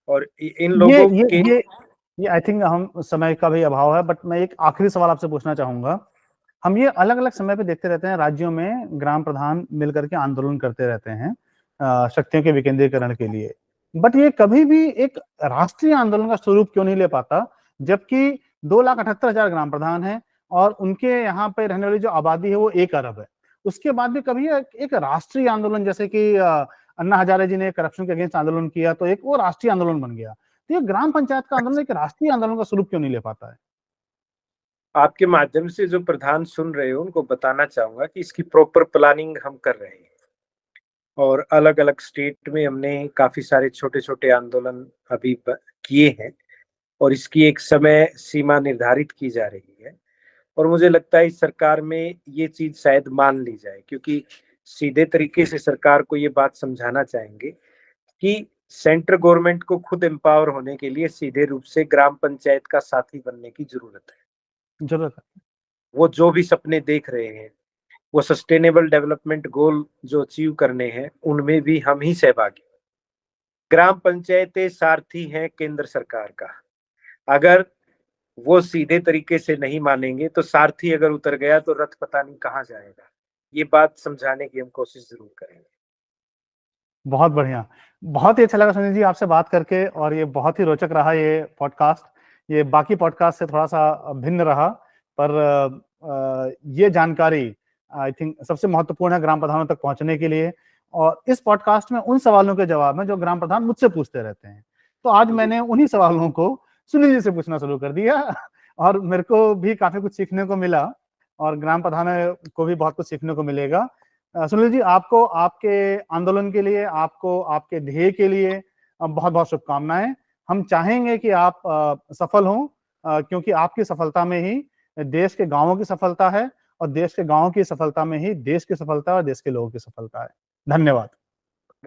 और इन ये लोगों ये के ये ये आई थिंक हम समय का भी अभाव है, बट मैं एक आखिरी सवाल आपसे पूछना चाहूंगा। हम ये अलग अलग समय पे देखते रहते हैं, राज्यों में ग्राम प्रधान मिलकर के आंदोलन करते रहते हैं शक्तियों के विकेंद्रीकरण के लिए। बट ये कभी भी एक राष्ट्रीय आंदोलन का स्वरूप क्यों नहीं ले पाता, जबकि 2,78,000 ग्राम प्रधान हैं और उनके यहाँ पे रहने वाली जो आबादी है वो 1 अरब है। उसके बाद भी कभी एक राष्ट्रीय आंदोलन, जैसे कि अन्ना हजारे जी ने करप्शन के अगेंस्ट आंदोलन किया, तो एक वो राष्ट्रीय आंदोलन बन गया। तो ये ग्राम पंचायत का आंदोलन एक राष्ट्रीय आंदोलन का स्वरूप क्यों नहीं ले पाता है? आपके माध्यम से जो प्रधान सुन रहे हो उनको बताना चाहूंगा कि इसकी प्रॉपर प्लानिंग हम कर रहे हैं, और अलग अलग स्टेट में हमने काफी सारे छोटे छोटे आंदोलन अभी किए हैं, और इसकी एक समय सीमा निर्धारित की जा रही है। और मुझे लगता है इस सरकार में ये चीज शायद मान ली जाए, क्योंकि सीधे तरीके से सरकार को ये बात समझाना चाहेंगे कि सेंट्रल गवर्नमेंट को खुद एम्पावर होने के लिए सीधे रूप से ग्राम पंचायत का साथी बनने की जरूरत है। जरूरत है। वो जो भी सपने देख रहे हैं, वो सस्टेनेबल डेवलपमेंट गोल जो अचीव करने हैं, उनमें भी हम ही सहभागी। ग्राम पंचायतें सारथी हैं केंद्र सरकार का। अगर वो सीधे तरीके से नहीं मानेंगे तो सारथी अगर उतर गया तो रथ पता नहीं कहाँ जाएगा। ये बात समझाने की हम कोशिश जरूर करेंगे। बहुत बढ़िया। बहुत ही अच्छा लगा सुनील जी आपसे बात करके, और ये बहुत ही रोचक रहा ये पॉडकास्ट। ये बाकी पॉडकास्ट से थोड़ा-सा भिन्न रहा, पर ये जानकारी आई थिंक सबसे महत्वपूर्ण है ग्राम प्रधानों तक पहुँचने के लिए, और इस पॉडकास्ट में उन सवालों के जवाब हैं जो ग्राम प्रधान मुझसे पूछते रहते हैं। तो आज मैंने उन्हीं सवालों को सुनील जी से पूछना शुरू कर दिया और मेरे को भी काफ़ी कुछ सीखने को मिला, और ग्राम प्रधान को भी बहुत कुछ सीखने को मिलेगा। सुनील जी, आपको आपके आंदोलन के लिए, आपको आपके ध्येय के लिए बहुत-बहुत शुभकामनाएँ। हम चाहेंगे कि आप सफल हों, क्योंकि आपकी सफलता में ही देश के गाँवों की सफलता है, और देश के गाँवों की सफलता में ही देश की सफलता और देश के लोगों की सफलता है। धन्यवाद।